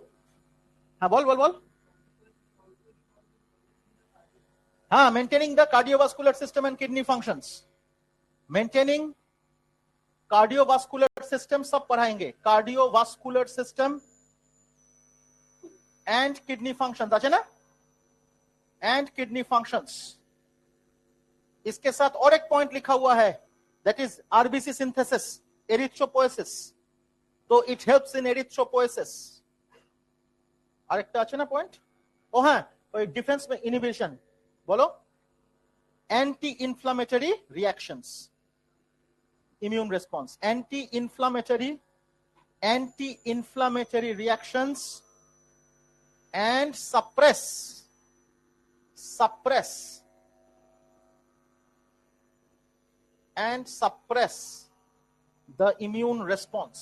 हाँ, बोल। हाँ, maintaining the cardiovascular system and kidney functions, maintaining cardiovascular system सब पढ़ाएंगे, cardiovascular system and kidney functions, अच्छा ना, एंड किडनी फंक्शंस। इसके साथ और एक पॉइंट लिखा हुआ है, that is RBC synthesis, erythropoiesis, तो इट हेल्प्स इन एरिथ्रोपोएसिस। আরেকটা আছে না পয়েন্ট, ও হ্যাঁ, ওই ডিফেন্স में ইনহিবিশন, बोलो anti inflammatory reactions, immune response, anti inflammatory reactions and suppress the immune response।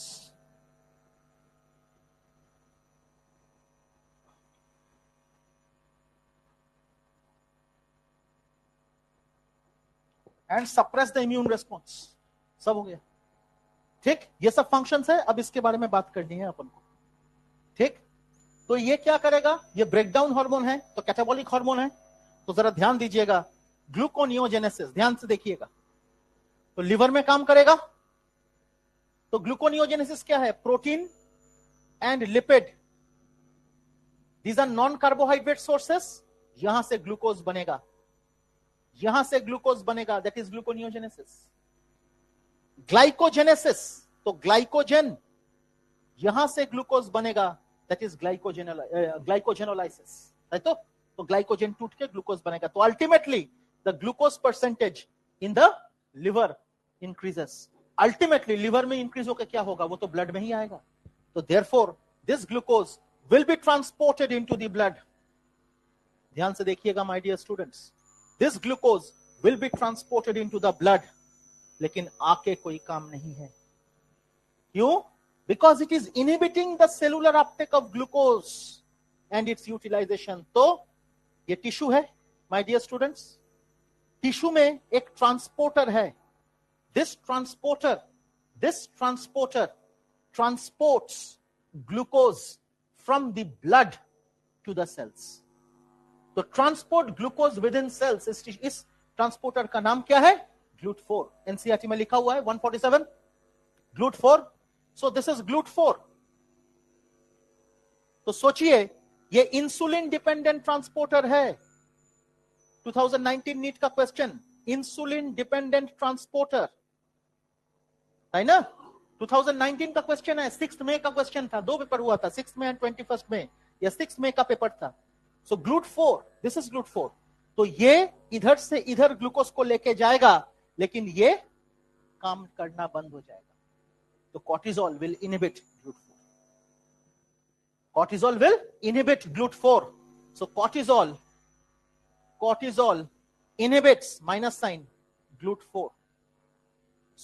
And suppress the immune response. सब हो गया। ठीक, ये सब फंक्शंस है, अब इसके बारे में बात करनी है अपन को। ठीक, तो ये क्या करेगा, ये ब्रेकडाउन हार्मोन है, तो कैटाबॉलिक हार्मोन है। तो जरा ध्यान दीजिएगा, ग्लूकोनियोजेनेसिस, ध्यान से देखिएगा, तो लिवर में काम करेगा। तो ग्लूकोनियोजेनेसिस क्या है, protein and lipid, these are non carbohydrate sources, यहां से ग्लूकोज बनेगा, दैट इज ग्लूकोनियोजेनेसिस। ग्लाइकोजेनेसिस, तो ग्लाइकोजन यहां से ग्लूकोज बनेगा, दैट इज ग्लाइकोजेनोलाइसिस, है तो ग्लाइकोजन टूट के ग्लूकोज बनेगा। तो ultimately the glucose percentage in the liver increases. Ultimately liver में इंक्रीज होकर क्या होगा, वो तो ब्लड में ही आएगा। तो therefore this glucose will be transported into the blood. ध्यान से देखिएगा my dear students, this glucose will be transported into the blood, लेकिन आके कोई काम नहीं है। क्यों? Because it is inhibiting the cellular uptake of glucose and its utilization। तो ये टिश्यू है my dear students, टिश्यू में एक ट्रांसपोर्टर है। This transporter transports glucose from the blood to the cells। तो transport glucose within cells, इस transporter का नाम क्या है? GLUT4। एनसीईआरटी में लिखा हुआ है 147 GLUT4। So this is GLUT4। तो सोचिए ये इंसुलिन डिपेंडेंट ट्रांसपोर्टर है। 2019 नीट का क्वेश्चन, इंसुलिन डिपेंडेंट ट्रांसपोर्टर है ना, 2019 का क्वेश्चन है। 6 मई का क्वेश्चन था, 2 पेपर हुआ था, 6 मई एंड 21 मई, या 6 मई का पेपर था। सो GLUT4, दिस इज GLUT4। तो ये इधर से इधर ग्लूकोज को लेके जाएगा, लेकिन ये काम करना बंद हो जाएगा। तो cortisol will inhibit GLUT4। Cortisol will inhibit GLUT4। So cortisol inhibits minus sign GLUT4।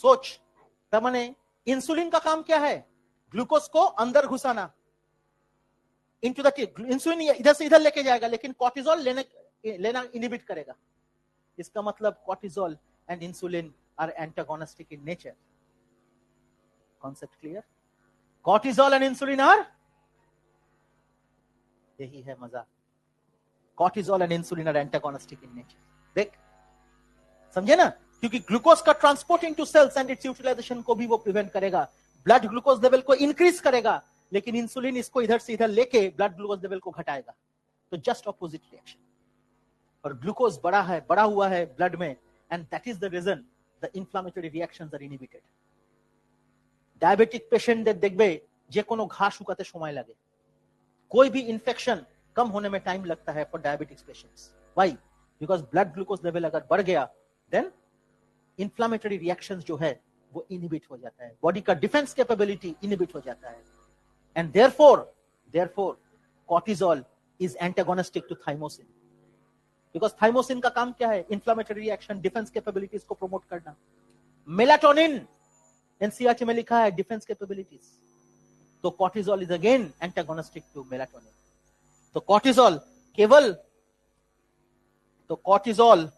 सोच, तब मैंने इंसुलिन का काम क्या है? ग्लूकोज को अंदर घुसाना, इनटू द इंसुलिन इधर से इधर लेके जाएगा, लेकिन कॉर्टिजोल लेना इनहिबिट करेगा। इसका मतलब cortisol and insulin are antagonistic in nature. Concept clear? Cortisol and insulin are, यही है मजा, cortisol and insulin are antagonistic in nature. देख, समझे ना? क्योंकि ग्लूकोज का transport into cells and its utilization को भी वो प्रिवेंट करेगा, ब्लड ग्लूकोज लेवल को इंक्रीज करेगा, लेकिन इंसुलिन इसको इधर से इधर लेके ब्लड ग्लूकोज लेवल को घटाएगा। तो जस्ट ऑपोजिट रिएक्शन। और ग्लूकोज बड़ा हुआ है ब्लड में, and that is the reason the inflammatory reactions are inhibited. Diabetic patient देखबे जे कोनो घा शुकाते समय लगे, कोई भी इन्फेक्शन कम होने में टाइम लगता है for diabetics patients. Why? Because blood glucose level अगर बढ़ गया, देन इन्फ्लामेटरी रिएक्शंस जो है वो इनहिबिट हो जाता है, बॉडी का डिफेंस कैपेबिलिटी इनहिबिट हो जाता है। And therefore cortisol is antagonistic to thymosin, because thymosin का काम क्या है? इन्फ्लामेटरी रिएक्शन, डिफेंस कैपेबिलिटीज को प्रमोट करना। मेलाटोनिन एनसीईआरटी में लिखा है डिफेंस कैपेबिलिटीज। तो cortisol is again antagonistic to melatonin. तो कॉर्टिजोल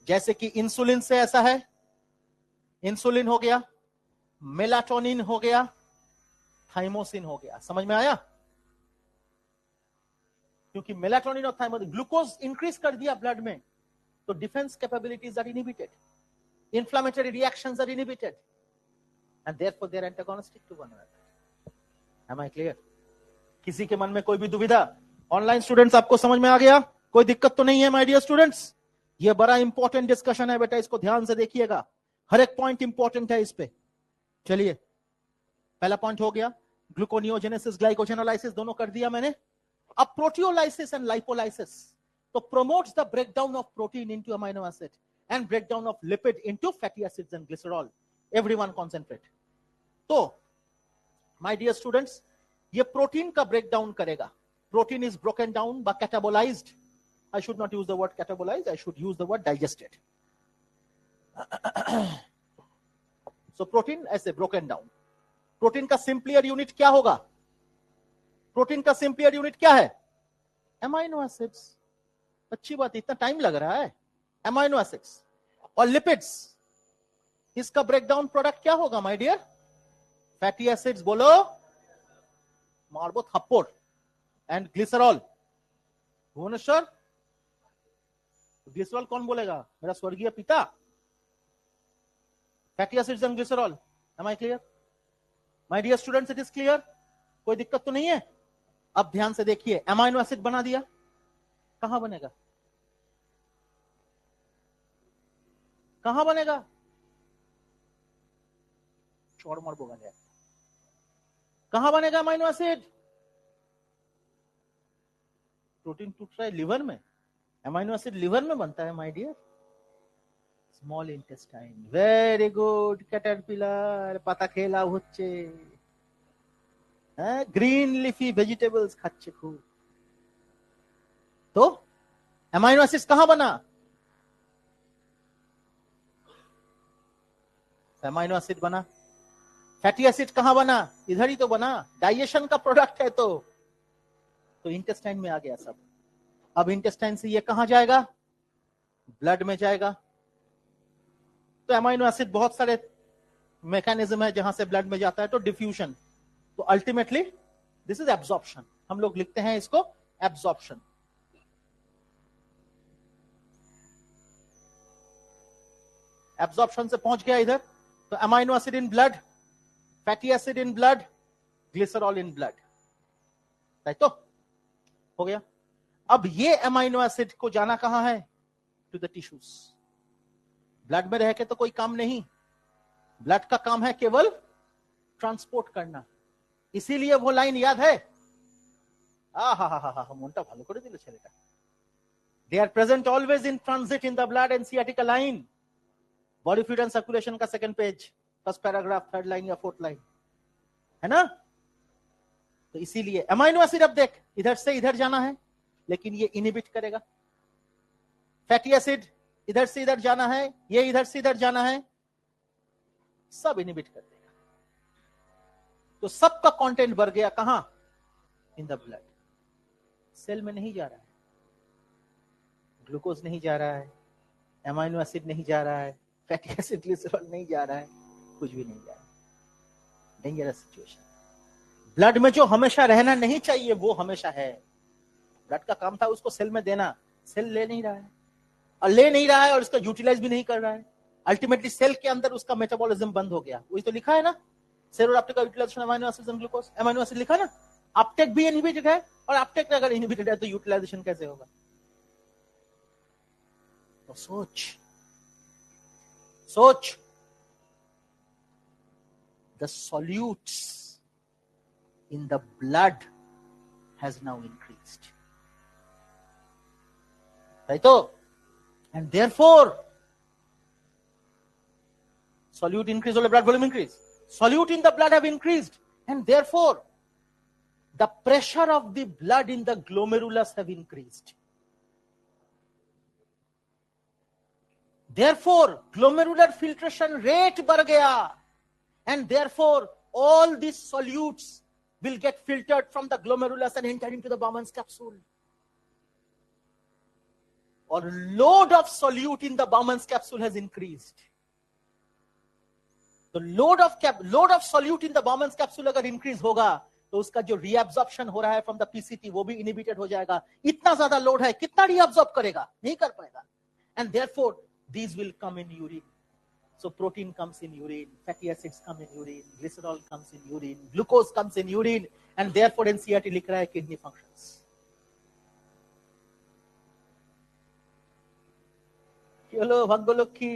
जैसे कि इंसुलिन से ऐसा है, इंसुलिन हो गया, मेलाटोनिन हो गया, थाइमोसिन हो गया। समझ में आया? क्योंकि मेलाटोनिन और थाइमोसिन, ग्लूकोज इंक्रीज कर दिया ब्लड में, तो defence capabilities are inhibited, inflammatory reactions are inhibited, and therefore they are antagonistic to one another. Am I clear? किसी के मन में कोई भी दुविधा? ऑनलाइन स्टूडेंट्स आपको समझ में आ गया? कोई दिक्कत तो नहीं है माय डियर स्टूडेंट्स? ये बड़ा इंपॉर्टेंट डिस्कशन है बेटा, इसको ध्यान से देखिएगा, हर एक पॉइंट इंपॉर्टेंट है इस पे। चलिए, पहला पॉइंट हो गया, ग्लूकोनियोजेनेसिस, ग्लाइकोजेनोलाइसिस दोनों कर दिया मैंने। अब प्रोटियोलाइसिस एंड लाइपोलाइसिस, तो promotes the breakdown of protein into amino acid and breakdown of lipid into fatty acids and glycerol. Everyone concentrate. तो माय डियर स्टूडेंट्स, ये प्रोटीन का ब्रेकडाउन करेगा। Protein is broken down by catabolized, I should not use the word catabolized, I should use the word digested. So protein ऐसे broken down। Protein का सिंपलियर unit क्या होगा? Protein का सिंपलियर unit क्या है? Amino acids. अच्छी बात, इतना टाइम लग रहा है। अमाइनो एसिड्स और लिपिड्स, इसका ब्रेकडाउन प्रोडक्ट क्या होगा माय डियर? फैटी एसिड्स, बोलो, मार्बो थप्पोड़, एंड ग्लिसरॉल। भुवनेश्वर, ग्लिसरॉल कौन बोलेगा? मेरा स्वर्गीय पिता। Fatty acids and glycerol. Am I clear my dear students? It is clear? कोई दिक्कत तो नहीं है? अब ध्यान से देखिए, अमाइनो एसिड बना दिया, कहां बनेगा? कहां बनेगा? चौड़ मार बोगा गया। कहां बनेगा अमीनो एसिड? प्रोटीन टूट रहा है लिवर में, अमीनो एसिड लिवर में बनता है my dear. Small intestine, very good caterpillar, पाता खेला होच्छे, ग्रीन लीफी वेजिटेबल्स खाচ্ছে खूब। तो अमीनो एसिड कहां बना? अमीनो एसिड बना। फैटी एसिड कहां बना? इधर ही तो बना, डाइजेशन का प्रोडक्ट है। तो इंटेस्टाइन में आ गया सब। अब इंटेस्टाइन से ये कहां जाएगा? ब्लड में जाएगा। तो अमीनो एसिड बहुत सारे मैकेनिज्म है जहां से ब्लड में जाता है। तो डिफ्यूजन, तो अल्टीमेटली दिस इज एब्जॉर्प्शन। हम लोग लिखते हैं इसको एब्जॉर्प्शन। एब्जॉर्प्शन से पहुंच गया इधर। तो amino acid in blood, fatty acid in blood, glycerol in blood, right? तो हो गया। अब ये अमीनो एसिड को जाना कहां है? To the tissues. ब्लड में रह के तो कोई काम नहीं, ब्लड का काम है केवल ट्रांसपोर्ट करना। इसीलिए वो लाइन याद है, मोनटा भालो करे दिल छेलेटा। They are present always in transit in the blood and sciatica line. Body fluid and circulation का second page, first paragraph, third line या फोर्थ लाइन, है ना? तो इसीलिए अमीनो एसिड, अब देख इधर से इधर जाना है लेकिन ये इनहिबिट करेगा। फैटी एसिड इधर से इधर जाना है, ये इधर से इधर जाना है, सब इनहिबिट कर देगा। तो सबका कंटेंट बढ़ गया कहां? इन द ब्लड। सेल में नहीं जा रहा है, ग्लूकोज नहीं जा रहा है, अमीनो एसिड नहीं जा रहा है, फैटी एसिड ग्लिसरॉल नहीं जा रहा है, कुछ भी नहीं जा रहा है। Dangerous situation. ब्लड में जो हमेशा रहना नहीं चाहिए वो हमेशा है। ब्लड का काम था उसको सेल में देना, सेल ले नहीं रहा है, और ले नहीं रहा है और उसका यूटिलाइज भी नहीं कर रहा है। अल्टीमेटली सेल के अंदर उसका मेटाबॉलिज्म बंद हो गया। वही तो लिखा है ना, सेलुलर अपटेक का utilization amino acids and glucose. Amino acid लिखा ना, अपटेक भी इनहिबिटेड है, और अपटेक अगर इनहिबिटेड है तो यूटिलाइजेशन कैसे होगा? तो सोच the solutes in the blood has now increased, right? And therefore solute increase or blood volume increase, solute in the blood have increased, and therefore the pressure of the blood in the glomerulus have increased. Therefore glomerular filtration rate बढ़ गया, and therefore all these solutes will get filtered from the glomerulus and enter into the Bowman's capsule. Or load of solute in the Bowman's capsule has increased. The load of solute in the Bowman's capsule अगर increase होगा तो उसका जो reabsorption हो रहा है from the PCT वो भी inhibited हो जाएगा। इतना ज्यादा load है, कितना reabsorb करेगा? नहीं कर पाएगा। And therefore these will come in urine. So protein comes in urine, fatty acids come in urine, glycerol comes in urine, glucose comes in urine, and therefore NCERT लिख रहा है kidney functions. চলো ভাগ্যলক্ষ্মী,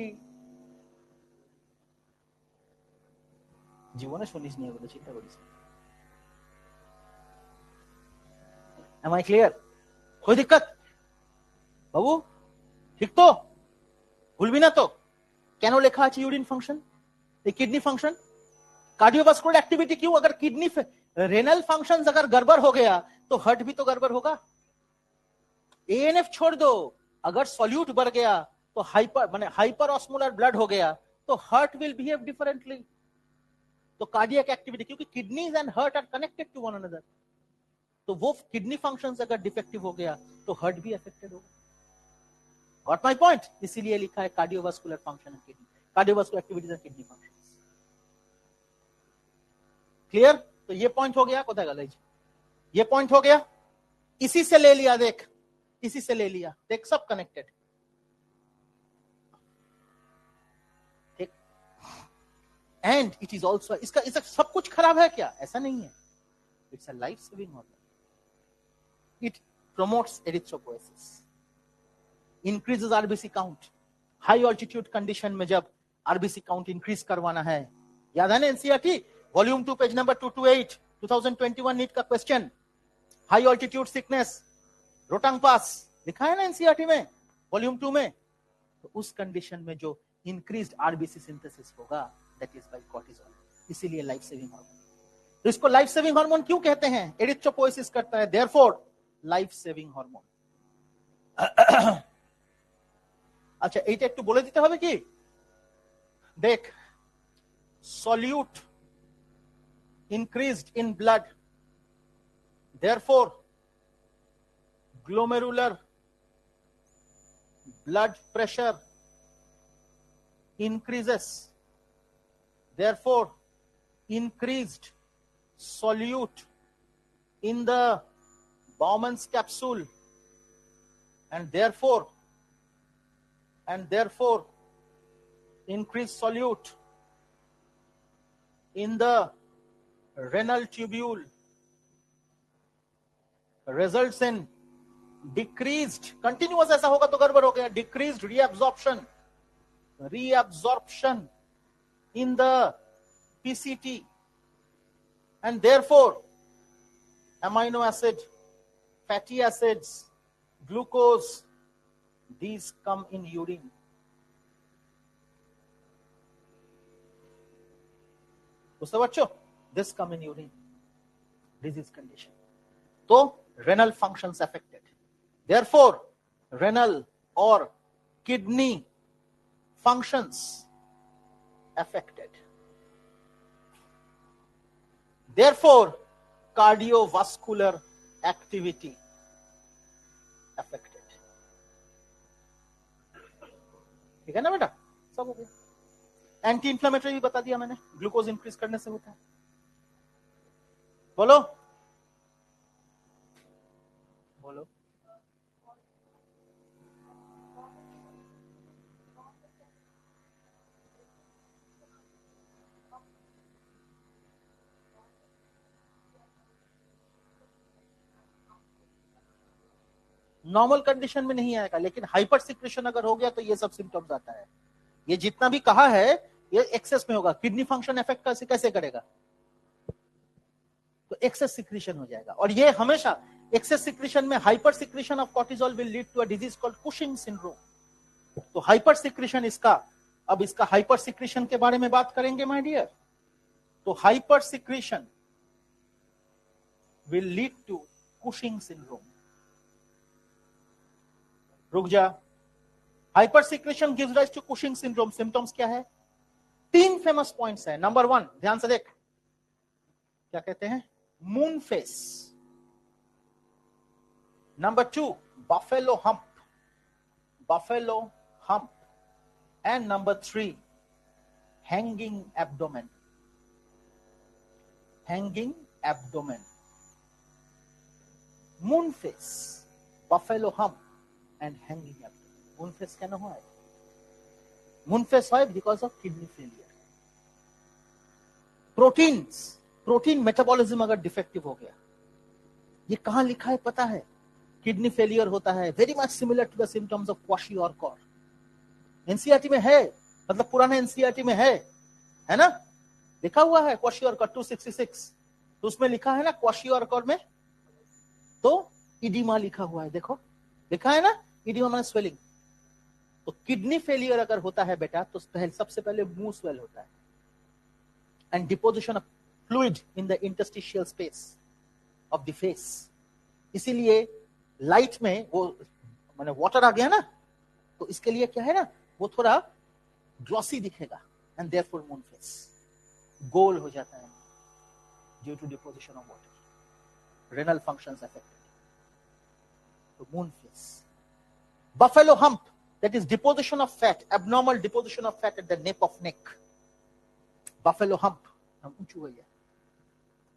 জীবনে শুনিস নি এগুলো, চিন্তা করিস। Am I clear? कोई दिक्कत बाबू? ठीक तो? भूलबी ना तो? কেন লেখা আছে ইউরিন ফাংশন, এই কিডনি ফাংশন? कार्डियोवास्कुलर एक्टिविटी क्यों? अगर किडनी रेनल फंक्शन अगर गड़बड़ हो गया तो हार्ट भी तो गड़बड़ होगा। एएनएफ छोड़ दो, अगर सॉल्यूट बढ़ गया तो हाइपर ऑस्मोलर ब्लड हो गया तो हार्ट विल बिहेव डिफरेंटली। तो कार्डियक एक्टिविटी, क्योंकि kidneys and heart are connected to one another, तो वो किडनी फंक्शंस अगर डिफेक्टिव हो गया तो हार्ट भी अफेक्टेड होगा। Got my point? इसीलिए लिखा है cardiovascular function and kidney, cardiovascular activities and kidney functions. Clear? तो ये पॉइंट हो गया, कोথায় গেল? ये पॉइंट हो गया, इसी से ले लिया, देख इसी से ले लिया, देख सब कनेक्टेड। ठीक, एंड इट इज ऑल्सो, इसका सब कुछ खराब है क्या? ऐसा नहीं है, it's a life saving hormone. It promotes erythropoiesis, increases RBC count। High altitude condition में जब RBC काउंट इंक्रीज करवाना है याद है ना NCERT volume 2 page number 228 2021 NEET का question, high altitude sickness Rohtang Pass लिखा है ना एनसीईआरटी में वॉल्यूम 2 में। तो उस कंडीशन में जो इंक्रीज्ड आरबीसी सिंथेसिस होगा दैट इज बाय कॉर्टिसोल, इसीलिए लाइफ सेविंग हार्मोन। तो इसको लाइफ सेविंग हार्मोन क्यों कहते हैं? एरिथ्रोपोएसिस करता है, देयरफॉर लाइफ सेविंग हार्मोन। अच्छा এইটা একটু বলে দিতে হবে কি, দেখ solute increased in blood, therefore glomerular blood pressure increases, therefore increased solute in the Bowman's capsule, and therefore increased solute in the renal tubule results in decreased, continuous ऐसा होगा तो गड़बड़ हो गया, decreased reabsorption in the PCT, and therefore amino acid, fatty acids, glucose, these come in urine. बुझते बच्चों, this come in urine, disease condition. तो renal functions affected, therefore renal or kidney functions affected, therefore cardiovascular activity affected. ठीक है ना बेटा, सब हो गया। एंटी इंफ्लेमेटरी भी बता दिया मैंने, ग्लूकोज इंक्रीज करने से होता है। बोलो बोलो। नॉर्मल कंडीशन में नहीं आएगा, लेकिन हाइपर सिक्रेशन अगर हो गया तो ये सब सिम्टम्स आता है। ये जितना भी कहा है ये एक्सेस में होगा। किडनी फंक्शन इफेक्ट कैसे करेगा? तो एक्सेस सिक्रेशन हो जाएगा, और ये हमेशा एक्सेस सिक्रेशन में hyper secretion of cortisol will lead to a disease called Cushing syndrome. तो हाइपर सिक्रेशन इसका, अब इसका हाइपर सिक्रेशन के बारे में बात करेंगे माय डियर। तो hyper secretion will lead to Cushing syndrome. रुक जा, hyper secretion gives rise to Cushing syndrome. Symptoms क्या है? 3 फेमस पॉइंट्स है। नंबर 1 ध्यान से देख, क्या कहते हैं? Moon face. Number 2 buffalo hump, and number 3 hanging abdomen। Moon face, buffalo hump and hanging abdomen। Moon face কেন হয়? मून फेस হয় because of kidney failure। Protein metabolism अगर डिफेक्टिव हो गया, ये कहां लिखा है पता है? किडनी फेलियर होता है, very much similar to the symptoms of kwashiorkor. NCERT में है, मतलब पुराना एनसीईआरटी में है ना, लिखा हुआ है क्वाशियोरकोर 266। तो उसमें लिखा है ना क्वाशियोरकोर में, तो इडिमा लिखा हुआ है, देखो लिखा है ना, इडिमा माने स्वेलिंग। तो किडनी फेलियर अगर होता है बेटा तो सबसे पहले मुंह स्वेल होता है, and deposition of fluid in the interstitial space of the face. इसीलिए लाइट में वो माने वाटर आ गया ना, तो इसके लिए क्या है ना, वो थोड़ा ग्लॉसी दिखेगा, एंड देयरफॉर मून फेस गोल हो जाता है due to deposition of water, renal functions affected. तो moon face. Buffalo hump, that is deposition of fat, abnormal deposition of fat at the nape of neck, buffalo hump, ऊंचू हो गया।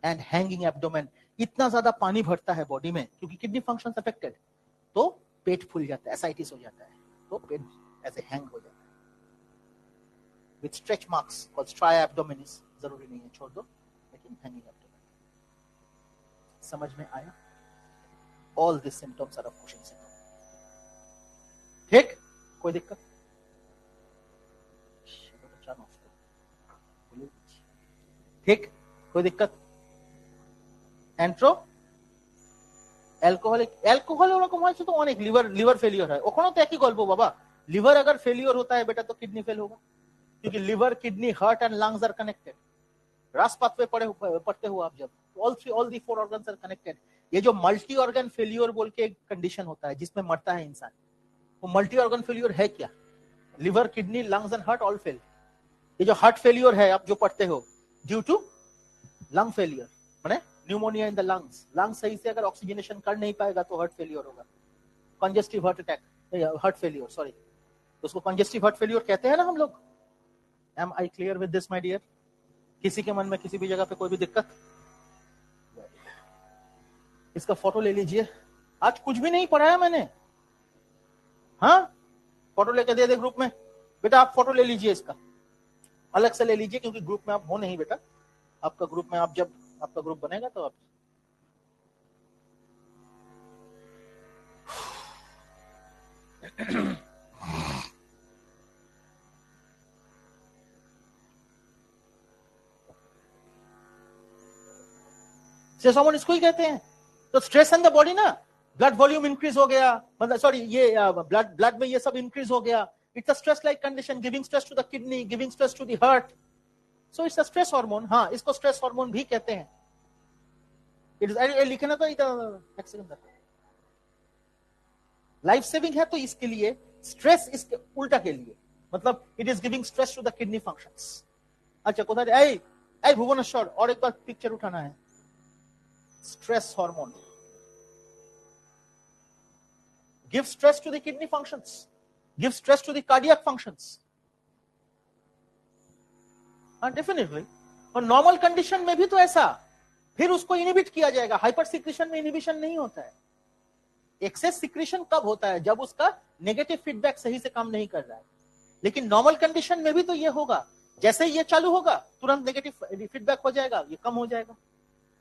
and hanging abdomen, इतना ज्यादा पानी भरता है body में क्योंकि किडनी फंक्शंस अफेक्टेड, तो पेट फूल जाता है, एसाइटिस हो जाता है, तो पेट ऐसे हैंग हो जाता है with stretch marks called stria abdominis। जरूरी नहीं है, छोड़ दो, लेकिन hanging abdomen। समझ में आया? all these symptoms are of Cushing syndrome। ठीक, कोई दिक्कत? ठीक, कोई दिक्कत? एंट्रो অ্যালকোহল ওরকম হয়েছে তো অনেক, লিভার ফেলিওর হয়, ওখানেও তো একই গল্প বাবা। লিভার अगर फेलियर होता है बेटा तो किडनी फेल होगा, क्योंकि liver, kidney, heart and lungs are connected. RAS pathway पढ़ते हो आप जब, all the 4 organs are connected. ये जो मल्टी ऑर्गन फेलियर बोल के एक कंडीशन होता है जिसमें मरता है इंसान, वो मल्टी ऑर्गन फेलियर है क्या? Liver, kidney, lungs and heart all fail. ये जो हार्ट फेलियर है आप जो पढ़ते हो, ड्यू टू लंग फेलियर, माने pneumonia in the lungs, lungs सही से अगर ऑक्सीजनेशन कर नहीं पाएगा तो हार्ट फेलियर होगा, congestive heart attack, heart failure, sorry, तो उसको कंजेस्टिव हार्ट फेलियर कहते हैं ना हम लोग। Am I clear with this my dear? किसी के मन में किसी भी जगह पे कोई भी दिक्कत? इसका फोटो ले लीजिए, आज कुछ भी नहीं पढ़ाया मैंने, हाँ, फोटो लेके दे दे ग्रुप में, बेटा आप फोटो ले लीजिए, इसका अलग से ले लीजिए, क्योंकि ग्रुप में आप हो नहीं बेटा, आपका ग्रुप में, आप जब आपका ग्रुप बनेगा तो आप सेसोमोन इसको ही कहते हैं। तो स्ट्रेस ऑन द बॉडी ना, ब्लड वॉल्यूम इंक्रीज हो गया, मतलब सॉरी ये ब्लड में ये सब इंक्रीज हो गया, it's a stress like condition, giving stress to the kidney, giving stress to the heart, so it's a stress hormone. हाँ, इसको स्ट्रेस हार्मोन भी कहते हैं। इट इज लिखना तो इधर एक सेकंड, लाइफ सेविंग है तो इसके लिए, स्ट्रेस इसके उल्टा के लिए, मतलब it is giving stress to the kidney functions. अच्छा कोথায় এই भुवनेश्वर, और एक बार पिक्चर उठाना है, stress hormone gives stress to the kidney functions, gives stress to the cardiac functions, हाँ डेफिनेटली। और नॉर्मल कंडीशन में भी तो ऐसा, फिर उसको इनहिबिट किया जाएगा। हाइपर सिक्रेशन में इनहिबिशन नहीं होता है। एक्सेस सिक्रेशन कब होता है? जब उसका नेगेटिव फीडबैक सही से काम नहीं कर रहा है। लेकिन नॉर्मल कंडीशन में भी तो ये होगा, जैसे ही ये चालू होगा तुरंत नेगेटिव फीडबैक हो जाएगा, ये कम हो जाएगा।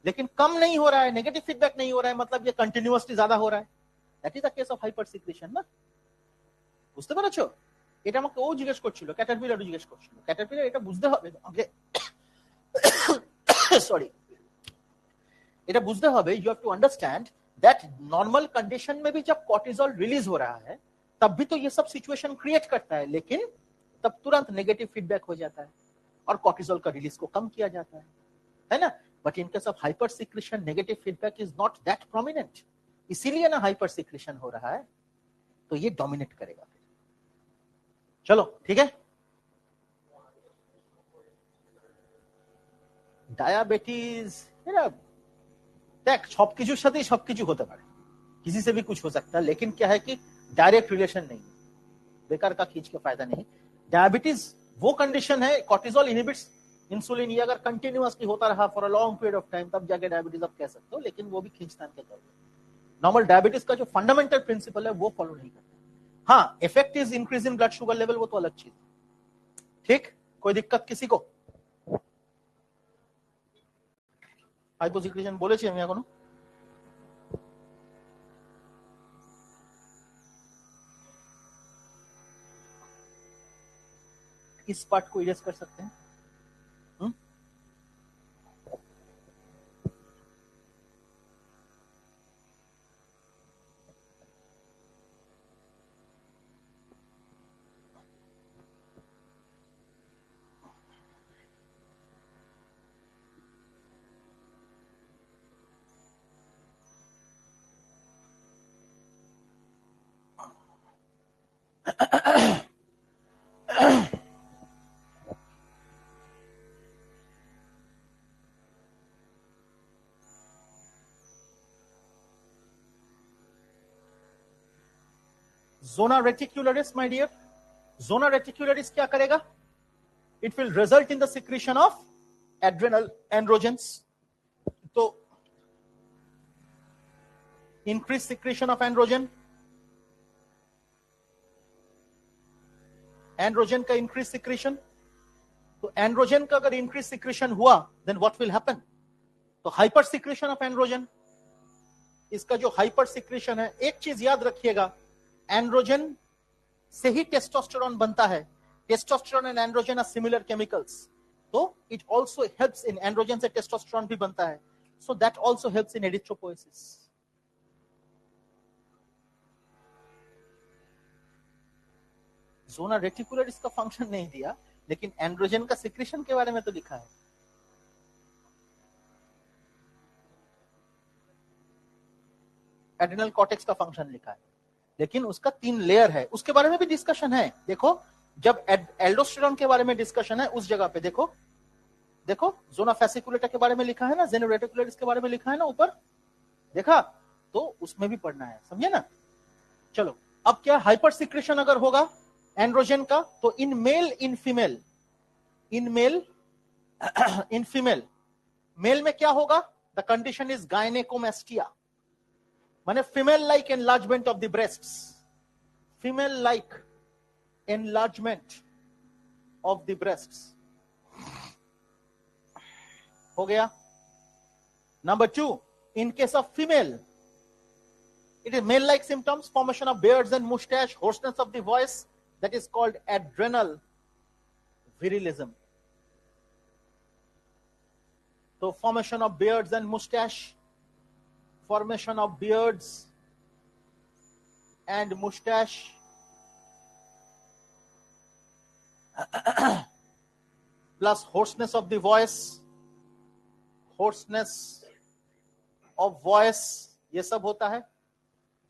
लेकिन कम नहीं हो रहा है, नेगेटिव फीडबैक नहीं हो रहा है, मतलब ये कंटिन्यूअसली ज्यादा हो रहा है। That is the case of hyper secretion ना, বুঝতে পেরেছো? এটা আমাকে ও জিজ্ঞেস করছিল, ক্যাটারপিলারও জিজ্ঞেস করছিল। ক্যাটারপিলার এটা বুঝতে হবে আগে, সরি, এটা বুঝতে হবে, you have to understand that normal condition में भी जब कॉर्टिसोल रिलीज हो रहा है तब भी तो ये सब सिचुएशन क्रिएट करता है, लेकिन तब तुरंत नेगेटिव फीडबैक हो जाता है और कॉर्टिसोल का रिलीज को कम किया जाता है ना। But in case of hyper secretion negative feedback is not that prominent, इसीलिए ना हाइपर सिक्रेशन हो रहा है, तो ये डोमिनेट करेगा। चलो ठीक है। डायबिटीज देख सब কিছুর সাথেই সবকিছু হতে পারে, किसी से भी कुछ हो सकता है, लेकिन क्या है कि डायरेक्ट रिलेशन नहीं है, बेकार का खींच के फायदा नहीं। डायबिटीज वो कंडीशन है, कॉर्टिसोल इनहिबिट्स इंसुलिन, ये अगर कंटिन्यूअसली होता रहा for a long period of time तब जाके डायबिटीज आप कह सकते हो, लेकिन वो भी खींचतान के तौर पर। नॉर्मल डायबिटीज का जो फंडामेंटल प्रिंसिपल है वो फॉलो नहीं करता। हाँ, effect is increase in blood sugar level, वो तो अलग चीज। ठीक, कोई दिक्कत किसी को? हाइपोसिक्रेशन বলেছি আমি এখনো? इस पार्ट को इरेज कर सकते हैं। Zona reticularis, my dear, zona reticularis क्या करेगा? It will result in the secretion of adrenal androgens. तो increase secretion of androgen, androgen का इंक्रीज सिक्रेशन। तो एंड्रोजन का अगर इंक्रीज सिक्रेशन हुआ देन व्हाट विल हैपन? तो हाइपर सिक्रेशन ऑफ एंड्रोजन। इसका जो हाइपर सिक्रेशन है, एक चीज याद रखिएगा, एंड्रोजन से ही टेस्टोस्टेरोन बनता है। Testosterone and androgen are similar chemicals. तो it also helps in androgen से टेस्टोस्टेरोन भी बनता है, so that also helps in erythropoiesis. Zona reticular इसका फंक्शन नहीं दिया, लेकिन एंड्रोजन का सिक्रेशन के बारे में तो लिखा है। एड्रिनल कॉर्टेक्स का फंक्शन लिखा है, लेकिन उसका 3 लेयर है, उसके बारे में भी डिस्कशन है। देखो जब एल्डोस्टेरोन के बारे में डिस्कशन है उस जगह पे देखो, देखो जोना फैसिकुलेटा के बारे में लिखा है ना, जेनो रेटिकुलर के बारे में लिखा है ना ऊपर, देखा, तो उसमें भी पढ़ना है, समझे ना। चलो अब क्या हाइपर सिक्रेशन अगर होगा एंड्रोजन का, तो in male in female, in male in female, male में क्या होगा, द कंडीशन इज गायनेकोमेस्टिया, माने female like enlargement of the breasts, female like enlargement of the breasts, हो गया। Number 2, in case of female, it is male like symptoms, formation of beards and mustache, hoarseness of the voice, that is called adrenal virilism. So formation of beards and mustache, formation of beards and mustache, plus hoarseness of the voice, hoarseness of voice, ये सब होता है।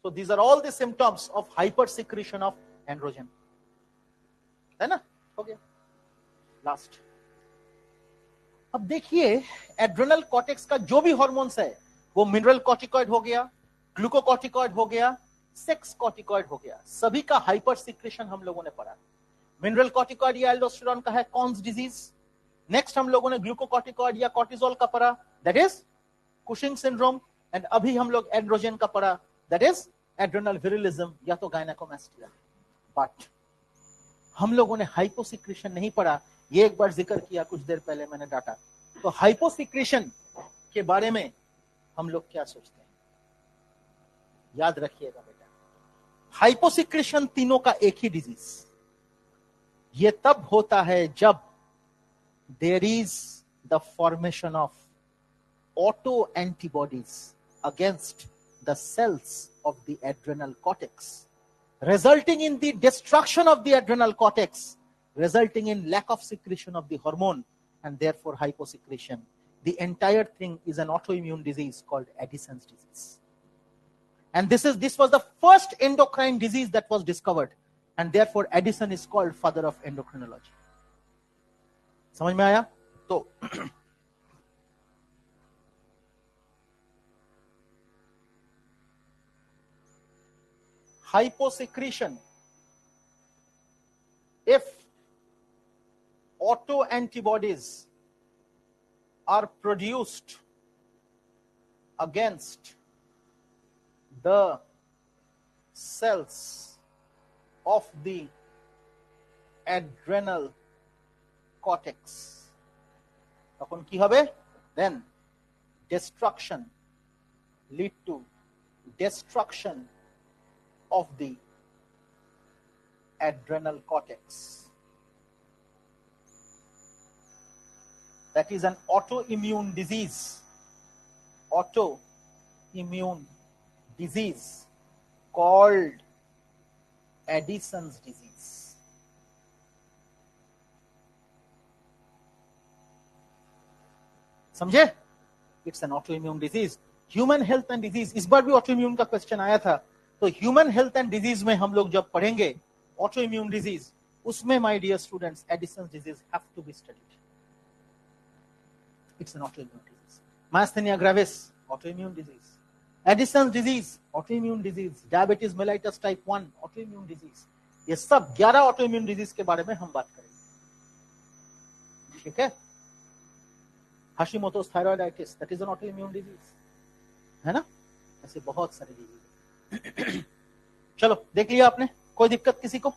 So these are all the symptoms of hypersecretion of androgen, है ना, हो गया last. अब देखिए एड्रेनल कॉर्टेक्स का जो भी हॉर्मोन्स है वो मिनरल कॉर्टिकॉइड हो गया, ग्लूकोकॉर्टिकॉइड हो गया, सेक्स कॉर्टिकॉइड हो गया, सभी का हाइपर सिक्रेशन हम लोगों ने पढ़ा। मिनरल कॉर्टिकॉइड या एल्डोस्टेरोन का है कॉन्स डिजीज, नेक्स्ट हम लोगों ने ग्लूकोकॉर्टिकॉइड या कॉर्टिजोल का पढ़ा, that is Cushing syndrome, and अभी हम लोग एंड्रोजन का पढ़ा, दैट इज एड्रेनल विरिलिज्म या तो गायनेकोमेस्टिया। बट हम लोगों ने हाइपोसिक्रेशन नहीं पढ़ा, ये एक बार जिक्र किया कुछ देर पहले मैंने डाटा। तो हाइपोसिक्रेशन के बारे में हम लोग क्या सोचते हैं, याद रखिएगा बेटा, हाइपोसिक्रेशन तीनों का एक ही डिजीज, ये तब होता है जब there is the formation of auto antibodies against the cells of the adrenal cortex, resulting in the destruction of the adrenal cortex, resulting in lack of secretion of the hormone and therefore hyposecretion. The entire thing is an autoimmune disease called Addison's disease. And this was the first endocrine disease that was discovered, and therefore Addison is called father of endocrinology. समझ में आया? तो hyposecretion, if autoantibodies are produced against the cells of the adrenal cortex, তখন কি হবে? Then destruction, lead to destruction of the adrenal cortex. That is an autoimmune disease. Autoimmune disease called Addison's disease. समझे? It's an autoimmune disease. Human health and disease, इस बार भी autoimmune का question आया था, तो ह्यूमन हेल्थ एंड डिजीज में हम लोग जब पढ़ेंगे ऑटो इम्यून डिजीज, उसमें my dear students Addison's disease have to be studied. It's an auto immune disease. Myasthenia gravis auto immune disease, Addison's disease auto immune disease, diabetes mellitus type 1 auto immune disease, ये सब 11 auto immune disease के बारे में हम बात करेंगे, ठीक है। Hashimoto's thyroiditis, that is an auto immune disease, है ना, ऐसे बहुत सारे डिजीज। चलो देख लिया आपने, कोई दिक्कत किसी को?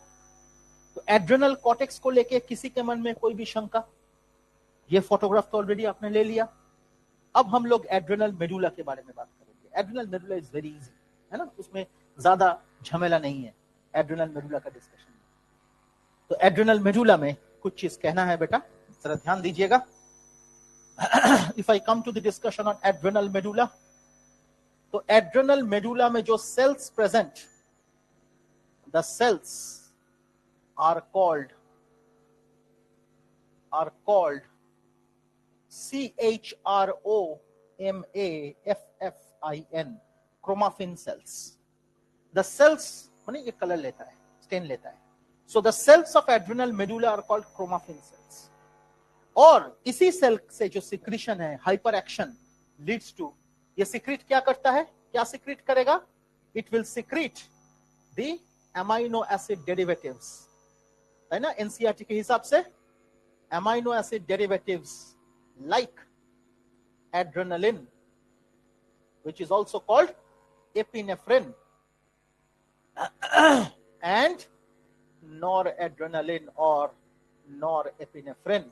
तो एड्रेनल कॉर्टेक्स को लेके किसी के मन में कोई भी शंका? ये फोटोग्राफ तो ऑलरेडी आपने ले लिया। अब हम लोग एड्रेनल मेडुला के बारे में बात करेंगे। Adrenal medulla is very easy, है ना, उसमें ज्यादा झमेला नहीं है एड्रेनल मेडुला का डिस्कशन। तो एड्रेनल मेडुला में कुछ चीज कहना है बेटा, जरा ध्यान दीजिएगा. If I come to the discussion on adrenal medulla, तो adrenal medulla में जो cells present, the cells are called CHROMAFFIN, chromaffin cells. The cells माने ये कलर लेता है, स्टेन लेता है. So the cells of adrenal medulla are called chromaffin cells. और इसी सेल से जो सिक्रीशन है, हाइपर एक्शन लीड्स टू, ये सिक्रीट क्या करता है, क्या सिक्रीट करेगा? It will secrete the amino acid derivatives, है ना. एनसीईआरटी के हिसाब से amino acid derivatives like adrenaline, which is also called epinephrine, and noradrenaline or norepinephrine,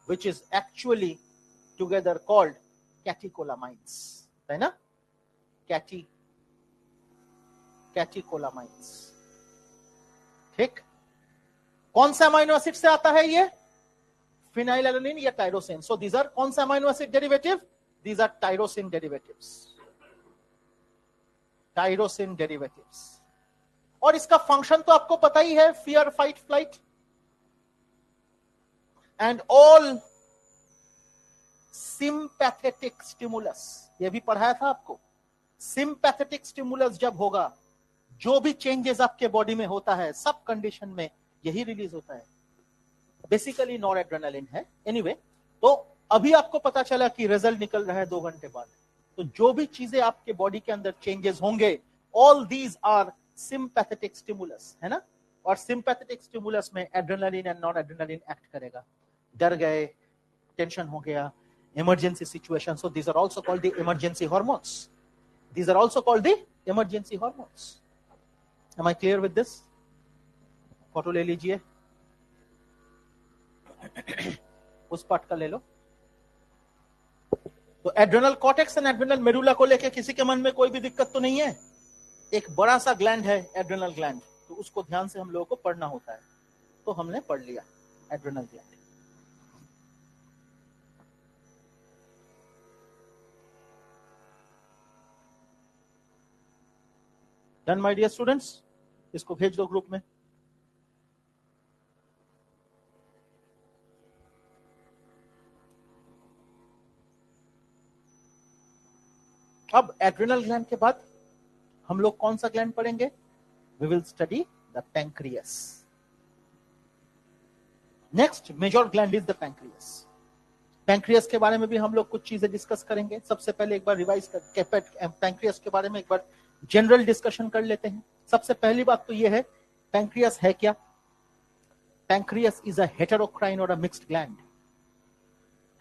which is actually together called catecholamines, है ना. catecholamines. ठीक. कौन सा अमाइनो एसिड से आता है ये? फिनाइलएलानिन या टायरोसिन. सो दीज आर कौन सा amino acid derivative? These are tyrosine derivatives. Tyrosine derivatives. और इसका फंक्शन तो आपको पता ही है, fear, fight, flight, and all sympathetic stimulus. ये भी पढ़ाया था आपको. sympathetic stimulus जब होगा, जो भी चेंजेस आपके बॉडी में होता है, सब कंडीशन में यही रिलीज होता है. बेसिकली नॉरएड्रेनालिन है. एनीवे, तो अभी आपको पता चला कि रिजल्ट निकल रहा है 2 घंटे बाद. तो जो भी चीजें आपके बॉडी के अंदर चेंजेस होंगे, all these are sympathetic stimulus, है ना. और सिंपैथेटिक स्टिमुलस में adrenaline and non adrenaline act करेगा. डर गए, टेंशन हो गया, emergency situation, so these are also called the emergency hormones. These are also called the emergency hormones. Am I clear with this? Photo ले लीजिए, उस part का ले लो. तो adrenal cortex and adrenal medulla को लेके किसी के मन में कोई भी दिक्कत तो नहीं है? एक बड़ा सा ग्लैंड है एड्रेनल ग्लैंड, तो उसको ध्यान से हम लोगों को पढ़ना होता है. तो हमने पढ़ लिया adrenal gland. Done my dear students? इसको भेज दो ग्रुप में. अब एड्रेनल ग्लैंड के बाद हम लोग कौन सा ग्लैंड पढ़ेंगे? We will study the pancreas. Next major gland is the pancreas. Pancreas के बारे में भी हम लोग कुछ चीजें डिस्कस करेंगे. सबसे पहले एक बार रिवाइज कर पैंक्रियास के बारे में एक बार जनरल डिस्कशन कर लेते हैं. सबसे पहली बात तो ये है, पैंक्रियास है क्या? पैंक्रियास इज अ हेटेरोक्राइन और अ मिक्स्ड ग्लैंड,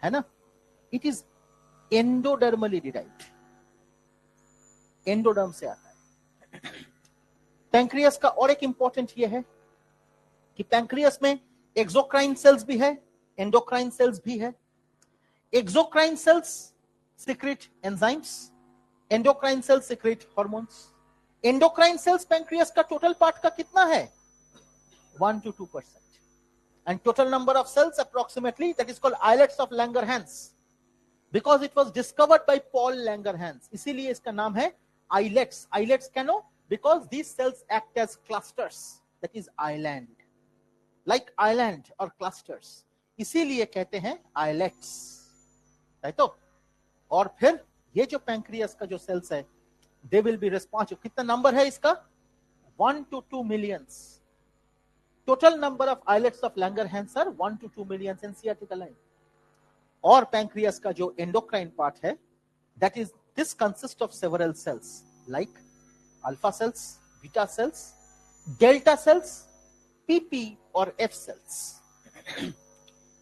है ना. इट इज एंडोडर्मली डिराइव्ड, एंडोडर्म से आता है. पैंक्रियास का और एक इंपॉर्टेंट ये है कि पैंक्रियास में एक्सोक्राइन सेल्स भी है, एंडोक्राइन सेल्स भी है. Exocrine cells secrete enzymes, endocrine cells secrete hormones. Endocrine cells pancreas का टोटल पार्ट का कितना है? 1 to 2%. And total number of cells approximately, that is called islets of Langerhans, because it was discovered by Paul Langerhans. इसीलिए इसका नाम है islets. Islets क्यों? Because these cells act as clusters, that is island, like island or clusters. इसीलिए कहते हैं islets, है तो. और फिर ये जो पैंक्रियास का जो सेल्स है, they will be responsible. कितना नंबर है इसका? 1 to 2 millions. Total number of islets of Langerhans are 1 to 2 millions. NCERT का लाइन. और पैंक्रियास का जो एंडोक्राइन पार्ट है, that is, this consists of several cells like alpha cells, beta cells, delta cells, PP or F cells.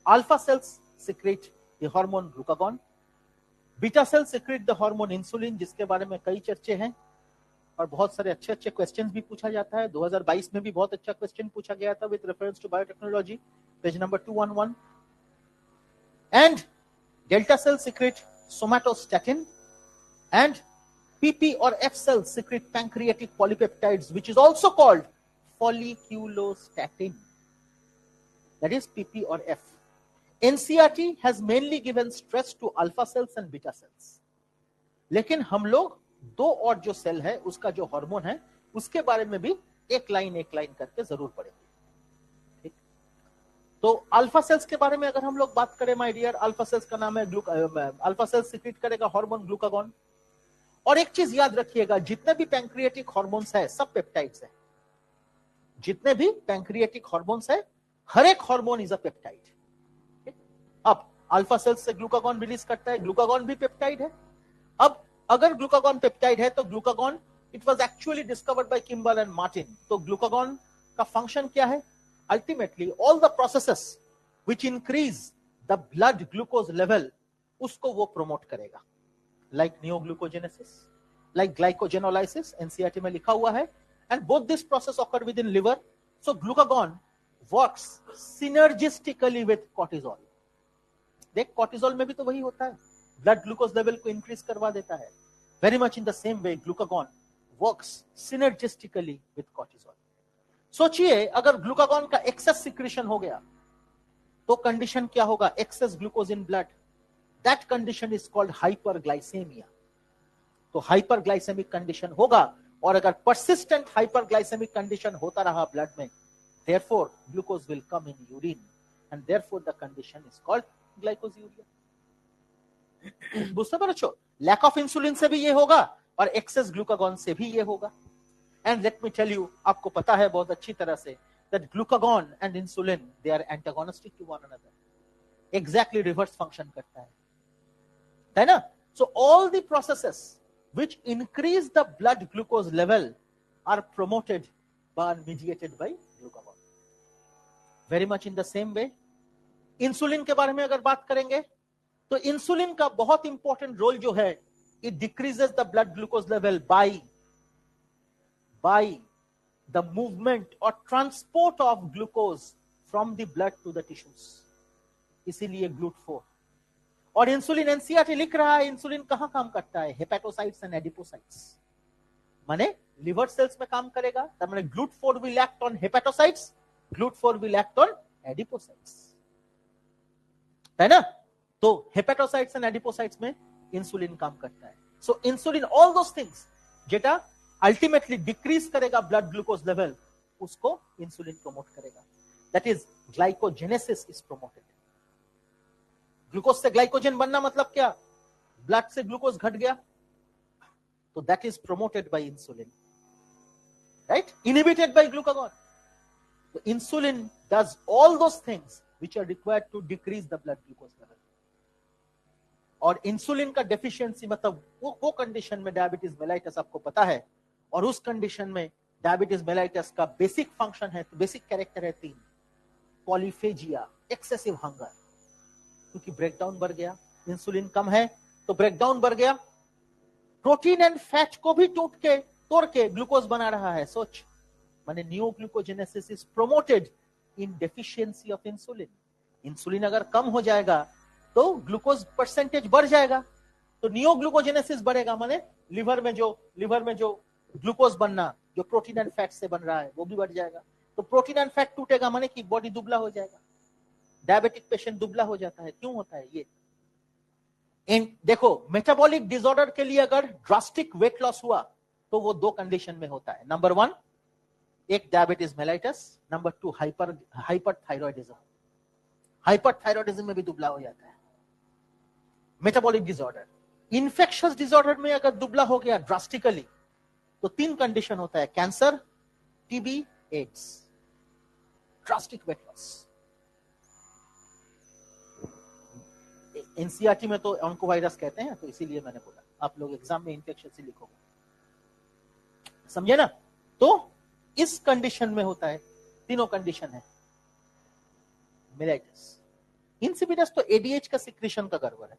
Alpha cells secrete the hormone glucagon. Beta cell secrete the hormone insulin, जिसके बारे में कई चर्चे हैं और बहुत सारे अच्छे अच्छे क्वेश्चंस भी पूछा जाता है. 2022 में भी बहुत अच्छा क्वेश्चन पूछा गया था with reference to biotechnology, page number 211. And delta cell secrete somatostatin and PP or F cells secrete pancreatic polypeptides, which is also called folliculostatin. That is PP or F. NCERT has mainly given stress to alpha cells and beta cells, लेकिन हम लोग दो और जो cell है उसका जो hormone है उसके बारे में भी एक लाइन करके जरूर पढ़ेंगे। ठीक, तो अल्फा सेल्स के बारे में अगर हम लोग बात करें माय डियर, अल्फा सेल्स का नाम है अल्फा सेल्स सीक्रेट करेगा हार्मोन ग्लूकागॉन। और एक चीज याद रखिएगा, जितने भी पैंक्रियाटिक हार्मोन्स है सब पेप्टाइड्स है। जितने भी पैंक्रियाटिक हार्मोन्स है हर एक हार्मोन इज अ पेप्टाइड। अब अल्फा सेल्स से ग्लूकागॉन रिलीज करता है, ग्लूकागॉन भी पेप्टाइड है। अब अगर ग्लूकागॉन पेप्टाइड है तो glucagon it was actually discovered by Kimball and Martin. तो ग्लूकागॉन का फंक्शन क्या है? Ultimately all the processes which increase the blood glucose level उसको वो प्रमोट करेगा, like neoglucogenesis, like glycogenolysis, NCERT में लिखा हुआ है। And both this process occur within liver. So glucagon works synergistically with cortisol. देख कॉर्टिजोल में भी तो वही होता है, ब्लड ग्लूकोज लेवल को इंक्रीज करवा देता है। Very much in the same way glucagon works synergistically with cortisol. सोचिए अगर ग्लूकागॉन का एक्सेस सिक्रीशन हो गया तो कंडीशन क्या होगा? Access glucose in blood, that condition is called hyperglycaemia. तो हाइपरग्लाइसेमिक कंडीशन होगा, और अगर परसिस्टेंट हाइपरग्लाइसेमिक कंडीशन होता रहा ब्लड में, therefore glucose will come in urine and therefore the condition is called glycosuria। बुझते पारो? लैक ऑफ इंसुलिन से भी ये होगा और एक्सेस ग्लूकागॉन से भी ये होगा। And let me tell you, आपको पता है बहुत अच्छी तरह से that glucagon and insulin they are antagonistic to one another, exactly reverse function करता है ना? So all the processes which increase the blood glucose level are promoted by mediated by glucagon। very much in the same way insulin के बारे में अगर बात करेंगे तो इंसुलिन का बहुत इंपॉर्टेंट रोल जो है, it decreases the blood glucose level by the movement or transport of glucose from the blood to the tissues, इसीलिए GLUT4। और इंसुलिन एनसीईआरटी लिख रहा है इंसुलिन कहां काम करता है? हेपेटोसाइट्स एंड एडिपोसाइट्स, माने लिवर सेल्स में काम करेगा। तब माने GLUT4 will act on hepatocytes, GLUT4 will act on adipocytes, है ना? तो हेपेटोसाइट्स एंड एडिपोसाइट्स में इंसुलिन काम करता है। So insulin all those things जेटा अल्टीमेटली डिक्रीज करेगा ब्लड ग्लूकोज लेवल, उसको इंसुलिन प्रमोट करेगा। That is glycogenesis is promoted. Glucose से ग्लाइकोजन बनना मतलब क्या? ब्लड से ग्लूकोज घट गया, तो that is promoted by insulin, right? Inhibited by glucagon. तो insulin does all those things which are required to decrease the blood glucose level. और इंसुलिन का डेफिशिएंसी मतलब वो कंडीशन में डायबिटीज मेलाइटस आपको पता है, और उस कंडीशन में डायबिटीज मेलाइटस का बेसिक फंक्शन है, बेसिक कैरेक्टर है 3, पॉलीफेजिया, एक्सेसिव हंगर, क्योंकि ब्रेकडाउन बढ़ गया, इंसुलिन कम है तो ब्रेकडाउन बढ़ गया। प्रोटीन एंड फैट को भी तोड़ के ग्लूकोज बना रहा है। सोच, माने neoglucogenesis is promoted in deficiency of insulin. Insulin अगर कम हो जाएगा तो ग्लूकोज परसेंटेज बढ़ जाएगा, तो नियोग्लूकोजेनेसिस बढ़ेगा, माने लिवर में जो ग्लूकोज बनना जो प्रोटीन एंड फैट से बन रहा है वो भी बढ़ जाएगा। तो प्रोटीन एंड फैट टूटेगा, माने कि बॉडी दुबला हो जाएगा। डायबिटिक पेशेंट दुबला हो जाता है, क्यों होता है ये? देखो मेटाबॉलिक डिसऑर्डर के लिए अगर ड्रास्टिक वेट लॉस हुआ तो वो 2 कंडीशन में होता है। नंबर 1 एक diabetes mellitus, number 2 hyperthyroidism. Hyperthyroidism में भी दुबला हो जाता है। मेटाबॉलिक डिसऑर्डर, इन्फेक्शियस डिसऑर्डर में अगर दुबला हो गया ड्रास्टिकली तो 3 कंडीशन होता है, cancer, TB, AIDS, drastic weight loss. NCERT में तो ऑन्कोवायरस कहते हैं, तो इसीलिए मैंने बोला, आप लोग एग्जाम में इन्फेक्शन से लिखोगे, समझे ना? तो इस कंडीशन में होता है, तीनों कंडीशन है मेलाइटस। इंसिपिडस तो एडीएच का सिक्रीशन का गड़बड़ है।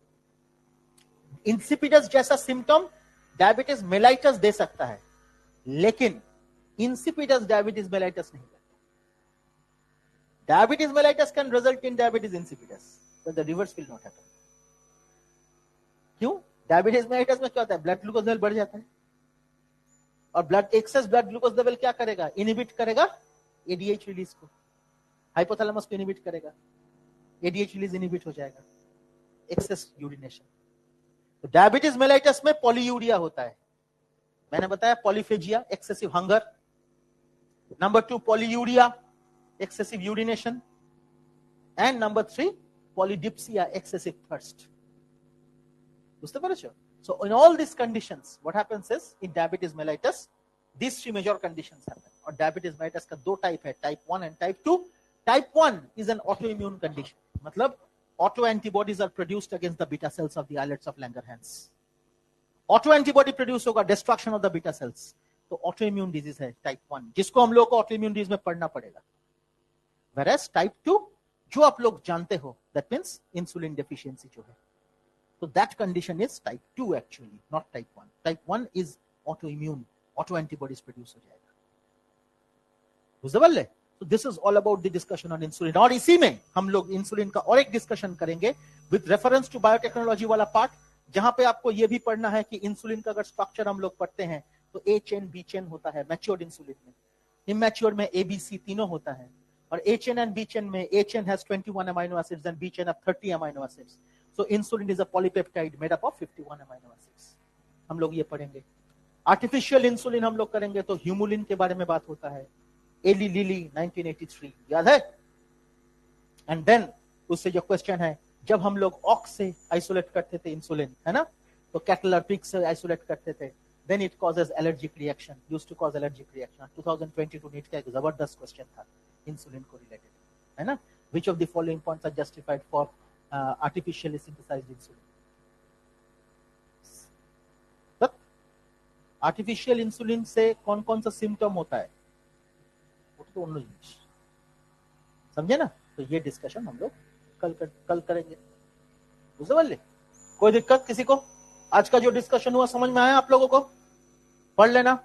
इंसिपिडस जैसा सिम्टम डायबिटीज मेलाइटस दे सकता है, लेकिन इंसिपिडस डायबिटीज मेलाइटस नहीं करता। Diabetes mellitus can result in diabetes insipidus, but the reverse will not happen। क्यों? डायबिटीज मेलाइटस में क्या होता है? ब्लड ग्लूकोज लेवल बढ़ जाता है, और एक्सेस ब्लड ग्लूकोज लेवल क्या करेगा? इनहिबिट करेगा एडीएच रिलीज को, हाइपोथैलेमस को इनहिबिट करेगा। एडीएच रिलीज इनहिबिट हो जाएगा, एक्सेस यूरिनेशन। तो डायबिटीज मेलाइटस में पॉलीयूरिया होता है, मैंने बताया polyphagia excessive hunger, number 2 polyuria excessive urination, and number 3 polydipsia excessive thirst. বুঝতে পেরেছো? So in all these conditions what happens is in diabetes mellitus these three major conditions happen। और diabetes mellitus का दो type है, type 1 and type 2। Type 1 is an autoimmune condition, मतलब auto antibodies are produced against the beta cells of the islets of Langerhans। Auto antibody produce होगा, destruction of the beta cells, तो autoimmune disease है type 1, जिसको हम लोग को autoimmune disease में पढ़ना पड़ेगा। वेरएस टाइप 2 जो आप लोग जानते हो, दैट मींस इंसुलिन डेफिशिएंसी जो है, तो that condition is type 2 actually, not type 1। Type 1 is autoimmune, auto antibodies produce हो जाएगा, बुझते पारले? तो this is all about the discussion on insulin. और इसी में हम लोग इंसुलिन का और एक डिस्कशन करेंगे विद रेफरेंस टू बायोटेक्नोलॉजी वाला पार्ट, जहां पे आपको यह भी पढ़ना है कि इंसुलिन का अगर स्ट्रक्चर हम लोग पढ़ते हैं तो ए चेन बी चेन होता है मैच्योर्ड इंसुलिन में, इमैच्योर में ए बी सी तीनों होता है, और A chain and B chain में A chain has 21 amino acids and B chain have 30 amino acids. So insulin is a polypeptide made up of 51 amino acids. हम लोग ये पढ़ेंगे। आर्टिफिशियल इंसुलिन हम लोग करेंगे तो ह्यूमुलिन के बारे में बात होता है, एली लिली 1983 याद है। एंड देन उससे जो क्वेश्चन है, जब हम लोग ऑक्स से आइसोलेट करते थे इंसुलिन, है ना, तो कैटल और पिग से आइसोलेट करते थे, then it causes allergic reaction, used to cause allergic reaction. 2022 NEET का एक जबरदस्त क्वेश्चन था इंसुलिन को रिलेटेड, है ना, which of the following points are justified for artificially synthesized insulin. Artificial insulin से कौन कौन सा सिम्टम होता है, वो तो उन लोग समझे ना। तो ये डिस्कशन हम लोग कल करेंगे, बुझे? कोई दिक्कत किसी को? आज का जो डिस्कशन हुआ समझ में आया आप लोगों को? पढ़ लेना।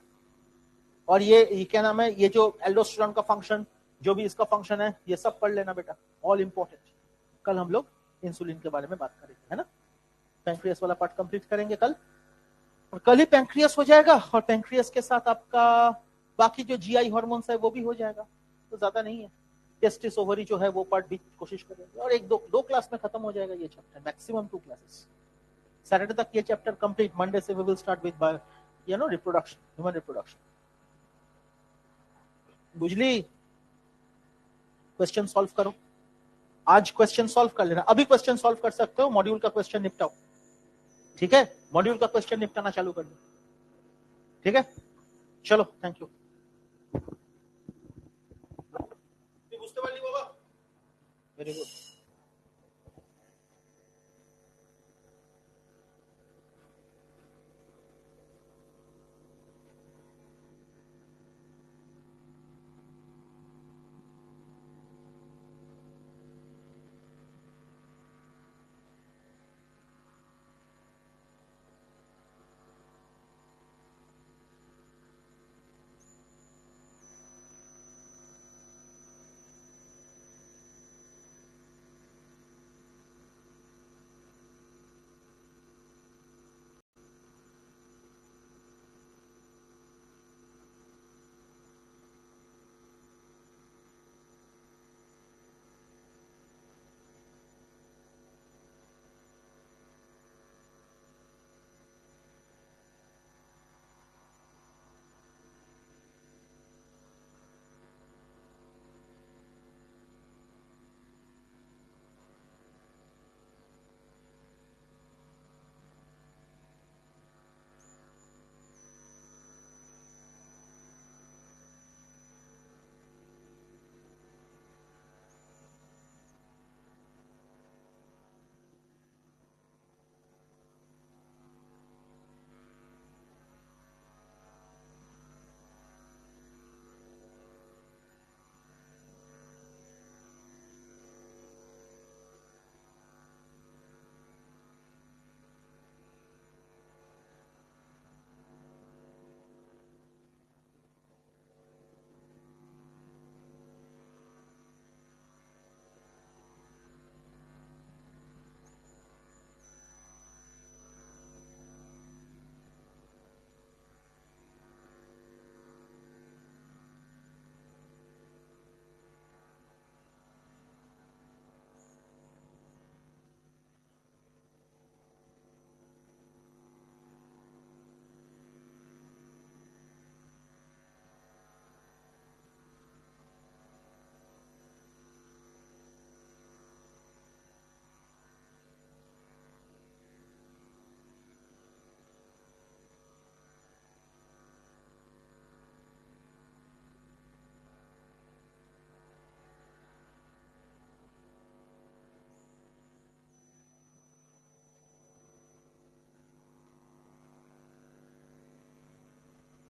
और ये क्या नाम है, ये जो एल्डोस्टेरोन का फंक्शन, जो भी इसका फंक्शन है, ये सब पढ़ लेना बेटा, ऑल इंपॉर्टेंट। कल हम लोग इंसुलिन के बारे में बात करेंगे, है ना। पैंक्रियास वाला पार्ट कंप्लीट करेंगे कल, और कल ही पैंक्रियास हो जाएगा, और पैंक्रियास के साथ आपका बाकी जो जीआई हार्मोन्स है वो भी हो जाएगा, तो ज्यादा नहीं है। टेस्टिस ओवरी जो है वो पार्ट भी कोशिश करेंगे, और एक दो क्लास में खत्म हो जाएगा ये चैप्टर, मैक्सिमम 2 क्लासेस। सैटरडे तक ये चैप्टर कंप्लीट, मंडे से we will start with reproduction, human reproduction. बुझली? क्वेश्चन सॉल्व करो, आज क्वेश्चन सॉल्व कर लेना, अभी क्वेश्चन सॉल्व कर सकते हो, मॉड्यूल का क्वेश्चन निपटाओ, ठीक है, मॉड्यूल का क्वेश्चन निपटाना चालू कर दो, ठीक है, चलो, थैंक यू। बुझते पारली बाबा? Very good.